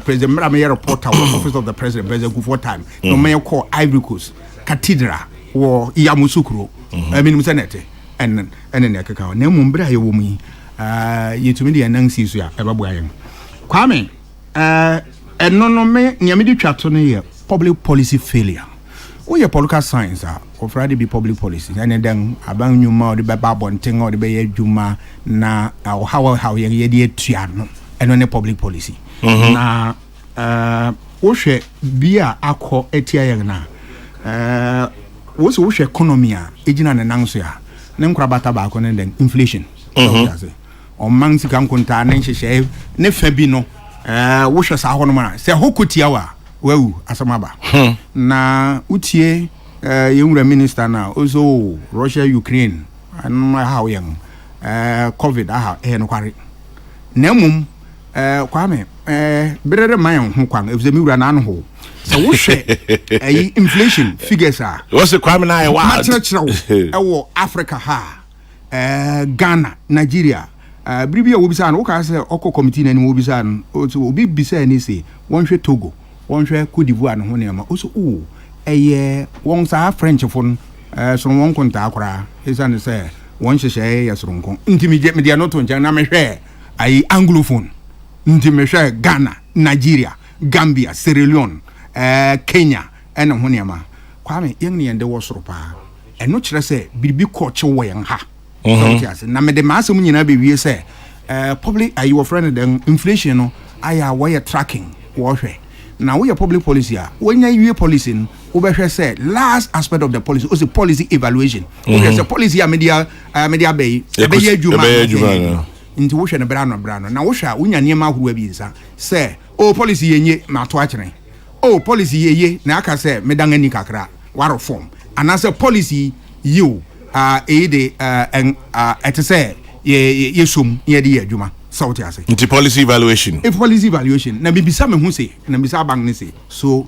President Mra me reporter office of the president President Kufuor time. No me call Ivory Coast cathedral or Yamusukro. I mean musanete and ne kaka. Na mum bra ye wo mu yetumi de anansi so ya ebabo ayen. Kwame no me nyamedi twato no ye public policy failure. We ye political science of Friday be public policy. And then aban nyuma o de be babonten o de be adwuma na how ye de atua no eno ne public policy. Na wo hwe bia akọ etia ye na wo so wo hwe economy a ejina ne nanso ya ne nkrabata ba akọ ne den inflation. O man sika nkonta ne nhyehyɛ ne fa bi no wo hwɛ sa ho no ma sɛ hokotia wa wawu asamaba na utie yewura minister na also Russia Ukraine and how young covid no kware na mum kwame berere man ho kwan efze mi wura na no ho sɛ wo hwɛ inflation figures what's the kwame na wa ɛwɔ Africa ha Ghana Nigeria bribia wo bisa no ka se oko committee na ni wo bisa no obi bisa ni se won hwe Togo won hwe Cote d'Ivoire no ho ne ma oso eye won sa French fon so won konta akora isa ne se won hyehyɛ ye soronko ntimi je media no to njan na me hwe ai anglophone ntimi hwe Ghana Nigeria Gambia Sierra Leone Kenya ene ho ne ma kwame yen ne yende wo soro pa eno kire se biribi ko che wo yen ha na me de masum nyina be wie se public are your friend then inflation no aya why tracking wo hwe na we public policy a when you policy no wo be hwe se last aspect of the policy is the policy evaluation okay, so policy a media be adwuma nti wo hwe ne bra no na wo hwe a wonya niam ahuru abi nsa se policy yenye ma to akere policy yeye na aka se medanga ni kakra wa reform anase policy you et say ye sum ye de adwuma sauti ase nti policy evaluation na bibisa me hu se na bibisa bang ne se so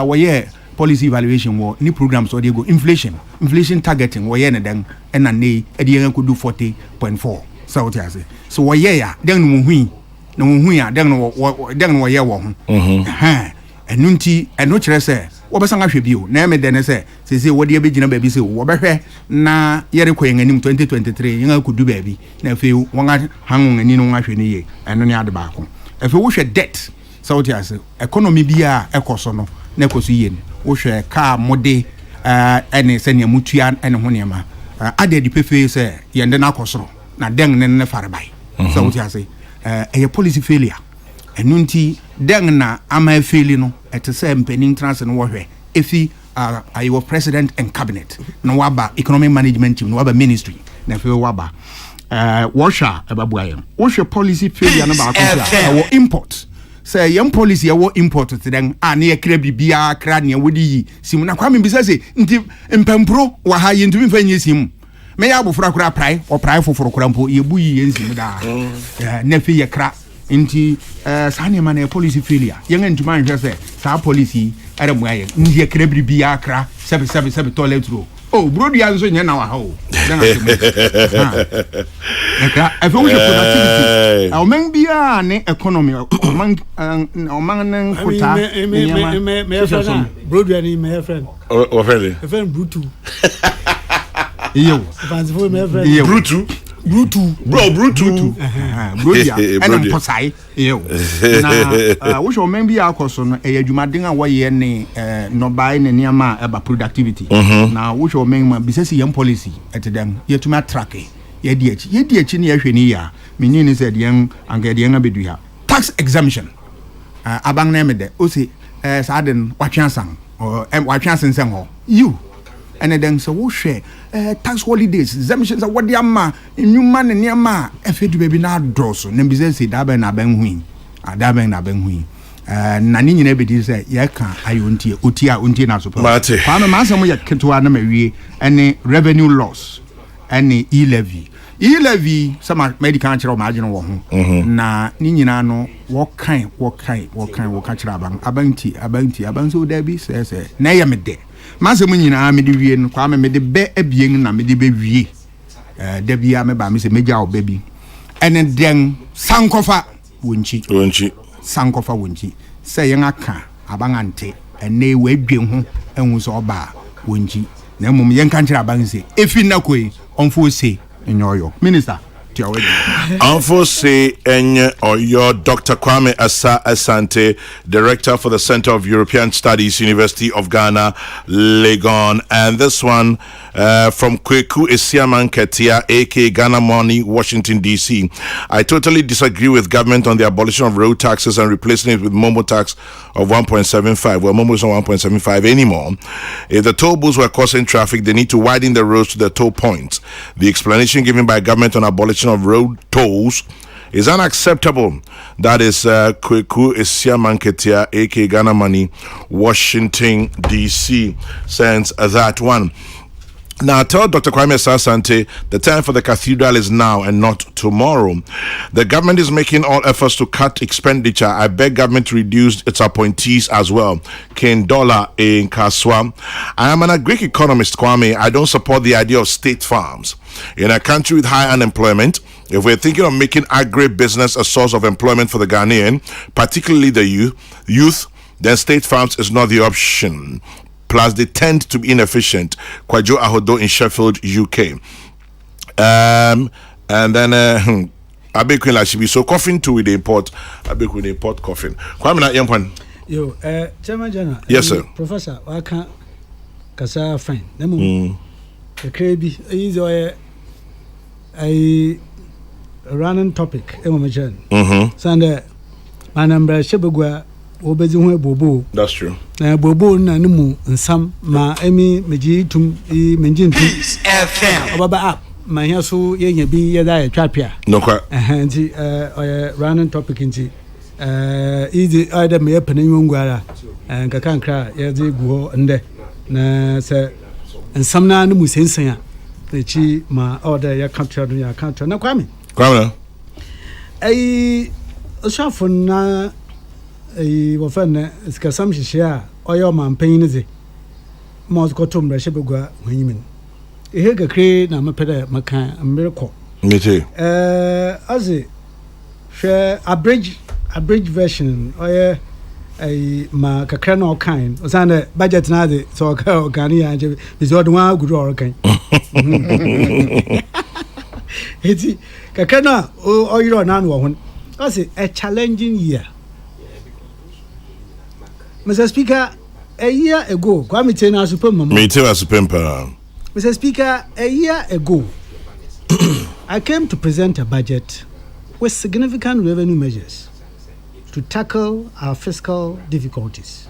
we policy evaluation wo ni programs o de go inflation targeting wo ye ne den na nei e de yan ko do 40.4 sauti ase so wo ye ya den no hu ya den no ye wo ho enu nti enu kire se wo be sanga hwe bio na me de ne se wo de be gina ba bi se wo be hwe na yere ko yen anim 2023 yen akudu ba bi na fe won hanwon ani no hwe ne ye enu ne ade ba ko efe wo hwe debt sauti ase economy bia ekoso no na ekoso ye ni wo hwe ka mode ene se ne mutua ene ho ne ma ade di pefe se ye de na akosoro na den ne farabai sauti ase policy failure enu nti den na ama faili no etese mpanin trans no wo hwe efi I was president and cabinet. No waba economic management team. No waba ministry. Na fe waba. Washa ebabuayem. Washa policy failure na ba ko our import. Say young policy our import to them. Na ye kra bibia kra ne wodi yi. Sim na kwa me bisa say nti mpempro wa ha ye ntumi fa nyi sim. Me ya bofra kra prai or prai foforo kra mpo ye bu yi ensim da. Na fe ye kra nti sane man a policy failure young ntuma nhwe say sa policy era mu aye ndi kra bibia kra sebe toilet roll. Oh, brody anso nya na wa ha o. Dan aka afa wo productivity. Aw man bia ne economy man nan kota. Me friend. Brody ani me friend. O friend. Me friend Brutu. Yo. Fancy for me friend. Brutu. Brody and posai. Yo. Na wo show man bia akoso no e adwumaden a wo ye ne no buy ne niama eba productivity. Na wo show man ma bisesi yam policy etedem yetuma track ye di echi ne yahwe ni ya menni ne said yen anka de yen abedu ha tax exemption abang na me de o se saden watwansan or watwansan sen ho you and then so wo hwe tax holidays exemptions a what ama nyuma ne niama efedu baby na drosso na bisesi da ben na ben hui da ben na ben hui na ni nyina bedi say ye ka ayontie otia ontie na so pa ma asem ye ketwa na mawie ene revenue loss ene e-levy sama medical chiro ma agene wo ho na ni nyina no wo kan wo ka chira abanti so da bi se na ye me de ma asem nyina me de wie no kwa me de be abien na me de be wie da bia me ba me se meja oba bi ene den sankofa wonchi sankofa wonchi se yen aka abangante ene we dwe ho enwu so oba wonchi na mum yen kan chira abanse efi na koi onfo se enyoyo minister Anfose Enye Oyo, Dr. Kwame Asa Asante, Director for the Center of European Studies, University of Ghana, Legon. And this one from Kokrokoo Isiaman Ketia, aka Ghana Money, Washington, D.C. I totally disagree with government on the abolition of road taxes and replacing it with Momo tax of 1.75. Well, Momo is not 1.75 anymore. If the toll booths were causing traffic, they need to widen the roads to the toll points. The explanation given by government on abolition of road tolls is unacceptable. That is Kokrokoo Isiaman Ketia, aka Ghana Money, Washington, D.C. sends that one. Now, tell Dr. Kwame Asante the time for the cathedral is now and not tomorrow. The government is making all efforts to cut expenditure. I beg government to reduce its appointees as well. Ken Dollar in Kaswa. I am an Greek economist, Kwame. I don't support the idea of state farms. In a country with high unemployment, if we're thinking of making agri-business a source of employment for the Ghanaian, particularly the youth, then state farms is not the option. Plus, they tend to be inefficient. Kwajo Ahodo in Sheffield, UK. And then Abekwin la should be so coffin too with the import. Abekwin the import coffin. Kwame na yempon. Yo, Chairman General. Yes, sir. Professor, I can't kasa fine. Nemu. The crazy is a running topic. Sande manambra shebegwa obezi ho bobo. That's true. Na bobo na nemu nsam ma emi meji tum menjintu. FM. Obaba app ma hia so yenya bi yeda ya twapia. No kwa. Nti running topic nti easy either me panin ngwara nkaka nkra yede guho nde na se nsam na nemu sensen a echi ma order ya capture do ya capture na kwame osafo na wofan skasam hihia oyo mampan ni ze mo ko mra shebegwa hwanyimin ehe kakre na mepede maka mmereko mete aze share abridge version oye ma kakra na okan osande budget na de so okani ya je bizo do wa guru okan eti kakra na oyiro na no ho aze a challenging year. Mr. Speaker, a year ago, Kwame Tena Superman. Mr. Speaker, a year ago, I came to present a budget with significant revenue measures to tackle our fiscal difficulties.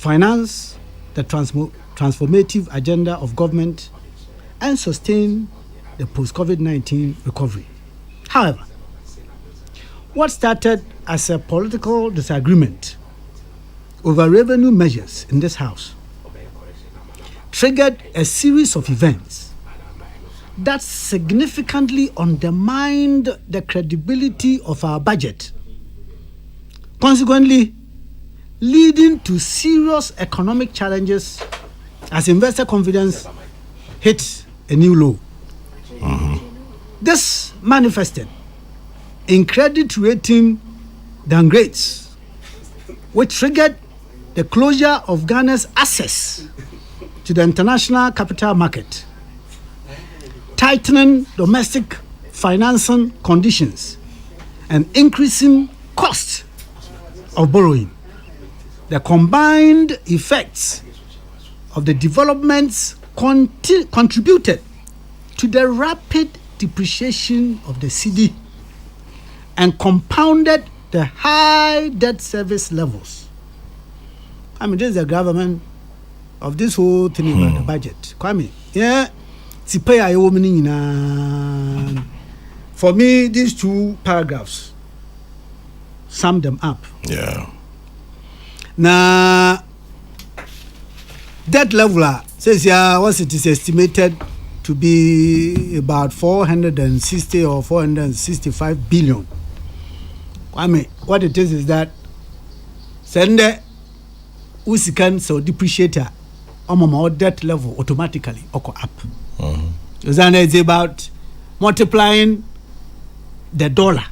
finance the transformative agenda of government, and sustain the post-COVID-19 recovery. However, what started as a political disagreement over revenue measures in this House triggered a series of events that significantly undermined the credibility of our budget, consequently leading to serious economic challenges as investor confidence hit a new low. This manifested in credit rating downgrades, which triggered the closure of Ghana's access to the international capital market, tightening domestic financing conditions, and increasing costs of borrowing. The combined effects of the developments contributed to the rapid depreciation of the cedi and compounded the high debt service levels. I mean, this is the government of this whole thing about the budget. Kwame, yeah, for me, these two paragraphs sum them up. Yeah. Now, debt level says, yeah, what it is estimated to be about 460 or 465 billion. I mean, what it is that send usikan so depreciator on debt level automatically go up. It's about multiplying the dollar.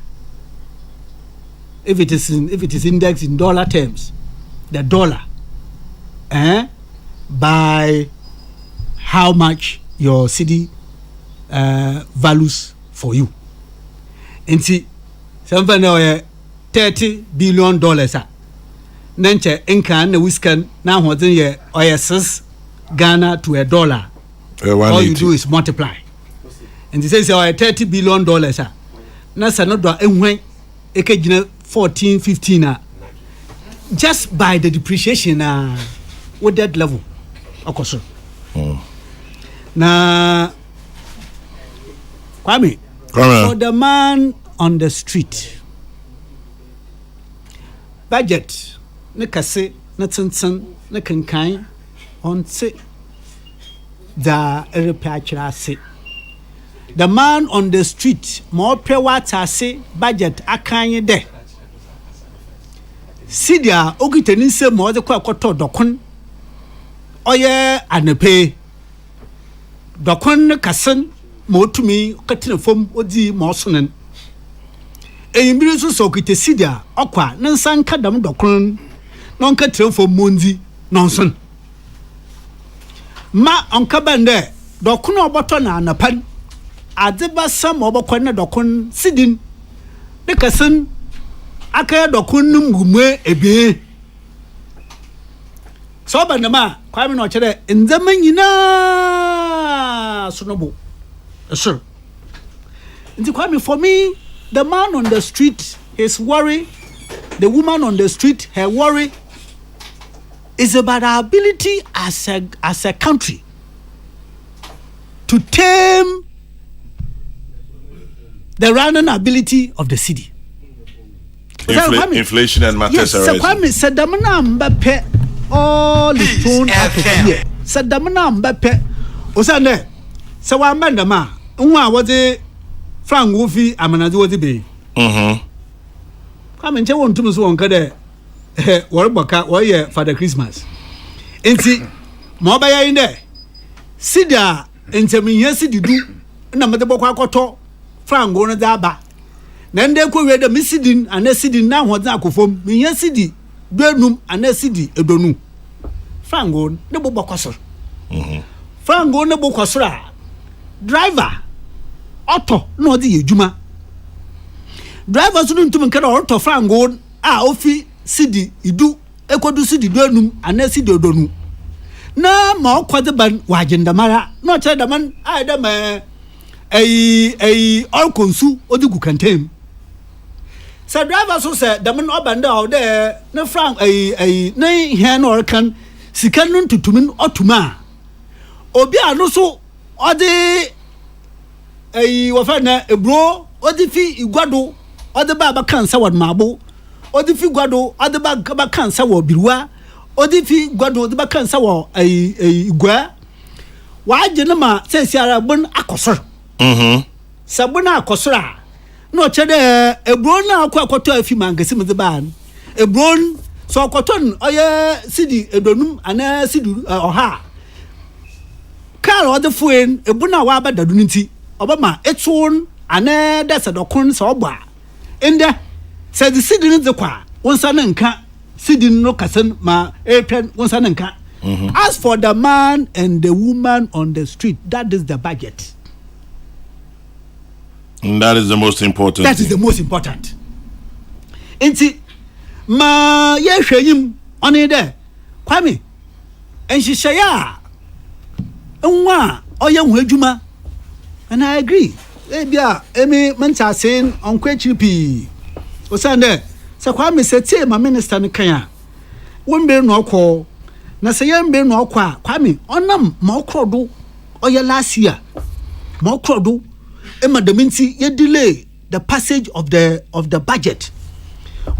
If it is indexed in dollar terms, the dollar by how much your cedi values for you. And see, something $30 billion. Nanche inkan na wiskan na hodin ye oyesis Ghana to a dollar. All you do is multiply. And it says $30 billion. Na sanodo enwen ekejina 14, 15 just by the depreciation with that level. Okoso. Na Kwame, for the man on the street, budget ne kase ne tenten ne kankan on se da repachira se. The man on the street more pewata se budget akanye de. Sidia ogiteni se mo de kwa koto dokon oye anepe dokon kasen motumi katina fom odi mo sonen eyimbiri so so kite sidia okwa nensan kadam dokon non katina fom mondi nonson ma onka bande dokon oboto na anapan adeba sam obokon na dokon sidin de kasen akaya dokon numgumwe ebe so banama Kwame no chere nzema nyina sonobo sure. Kwame, for me, the man on the street, his worry, the woman on the street, her worry is about our ability as a country to tame the running ability of the city. Inflation and matters arising. Yes, Kwame said damna Mbappe all is thrown out of here. Said damna Mbappe osane se wa manda ma nwa wode Frank Wofi amanazi wode be. Kwame nche won tum so won ka de worboka wo ye Father Christmas. Enti mo ba ya inde sida enteminya sididu na mede bokwa akoto Frank go no da ba. Na nde ko we de misidin anasidin na hodza akofom minya sidi benum anasidi edonu. Frank go ne bobokwaso. Frank go ne bokwaso driver auto no di ejuma. Driver so ntum nka na auto Frank go ofi sidi idu ekodu sidi benum anasidi edonu. Na ma okwade ban wagenda mara no chere da man da ma all konsu odigu kantem. Sir driver so said the man up and down there no frank a nay hen or can sikanun to tumin or tuma. Obia no so or the a wafana a bro or the fee iguado or the baba can sour marble or the fee guado or the baba can sour birua or the fee guado the bacan sour a gua. Why Jenama says Yara Bun Akosor? Sabuna Akosra. No, Chede, a brona quacoto if you mangasim the ban. A bron so cotton, or ya city, a donum, and a city or ha. Car or the fuen, a buna waba da dunity, Obama, its own, and that's a docon soba. In there, said the city in the qua, one son and cat, city no cousin, ma, airpen, one son and cat. As for the man and the woman on the street, that is the budget. And that is the most important. That is the most important. Enti ma ye hweyim oni de kwame enhihyeya nwa oye hu adwuma and I agree. Ebia emi mentasen onkwachipi osande se kwame se tie ma minister ne kan a wombe no okọ na se yembe no okọ a kwame onam ma okrodo oye last year ma okrodo Emadaminti, you delay the passage of the budget.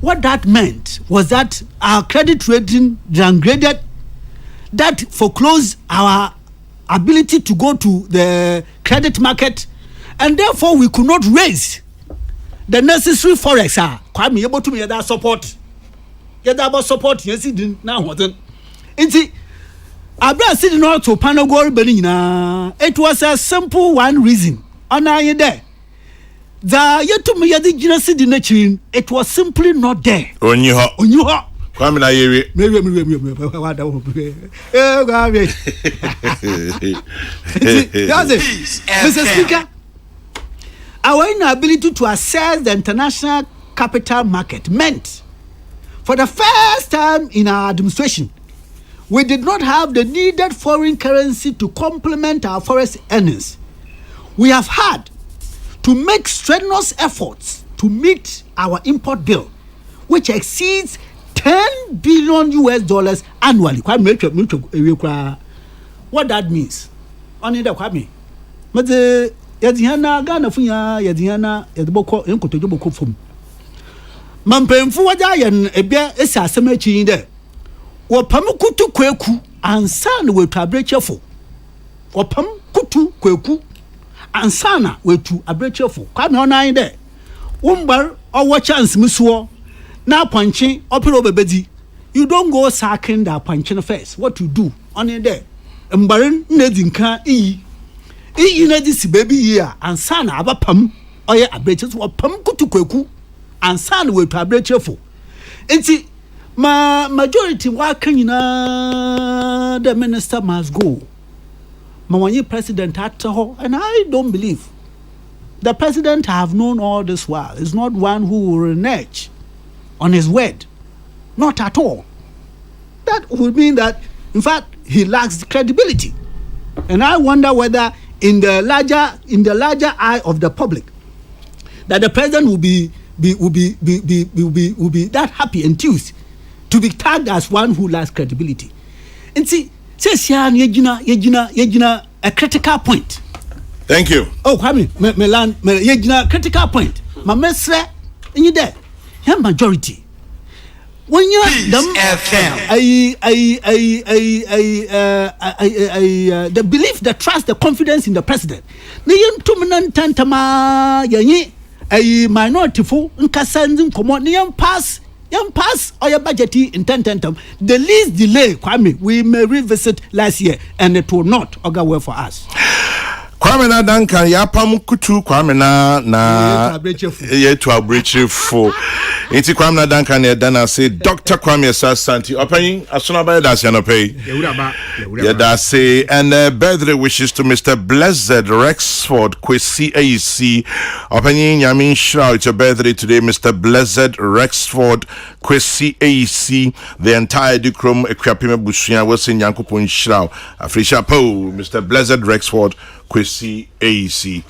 What that meant was that our credit rating downgraded, that foreclosed our ability to go to the credit market, and therefore we could not raise the necessary forex. Quite me able to me that support. Get that support. Yes, it didn't now wasn't. Abra sitting out to Panagor Benina. It was a simple one reason. Ana ye there. The yetu me yadi jina si di nechin. It was simply not there. Onyu ho. Kwame na yewe. Me. That's it. Mr. Speaker, our inability to access the international capital market meant for the first time in our administration, we did not have the needed foreign currency to complement our forex earnings. We have had to make strenuous efforts to meet our import bill, which exceeds $10 billion annually. What that means? Only the Kwame. But the Yadiana Ghana Funya Yadiana Yadboko and Kotojo Fum. Mampemfu Wajayan Ebia is a cemetery in there. Or Pamukutu Kweku and San will to cheerful. Or Pamukutu Kweku. And sana we to a break cheerful. Come on, I there. Umbar or what chance, Monsieur? Now punching, opera bedi. You don't go sacking that punching face. What to do? On it there. Umbaran nedin can this baby here and sana abapam or ya a break or pum kutu kweku and sana we to a break cheerful. And see, my majority working the minister must go. Mawanye president at all, and I don't believe the president have known all this while. Is not one who will renege on his word, not at all. That would mean that, in fact, he lacks credibility, and I wonder whether in the larger eye of the public, that the president will be that happy, enthused to be tagged as one who lacks credibility, and see. Says yejina a critical point. Thank you. Oh, Kwame, yejina critical point. My mesre, and you there. Your majority. When you the belief, the trust, the confidence in the president. Niyan tuminan tantama yanyi a minority fo nkasanzin komo niyan pass. Young pass or your budget in 10. The least delay, Kwame, we may revisit last year and it will not go well for us. Kwame na Duncan ya pamukutu Kwame na ye to abreach for Inti Kwame na Duncan ya dana say Dr. Kwame Sasanti open asuna ba da se no pay ya da say and birthday wishes to Mr. Blessed Rexford Kwesi AC open yamin shra it's your birthday today Mr. Blessed Rexford Kwesi AC the entire Dukrom ekwapime busua was in Yankopon shra afrisha po Mr. Blessed Rexford Kwesi AC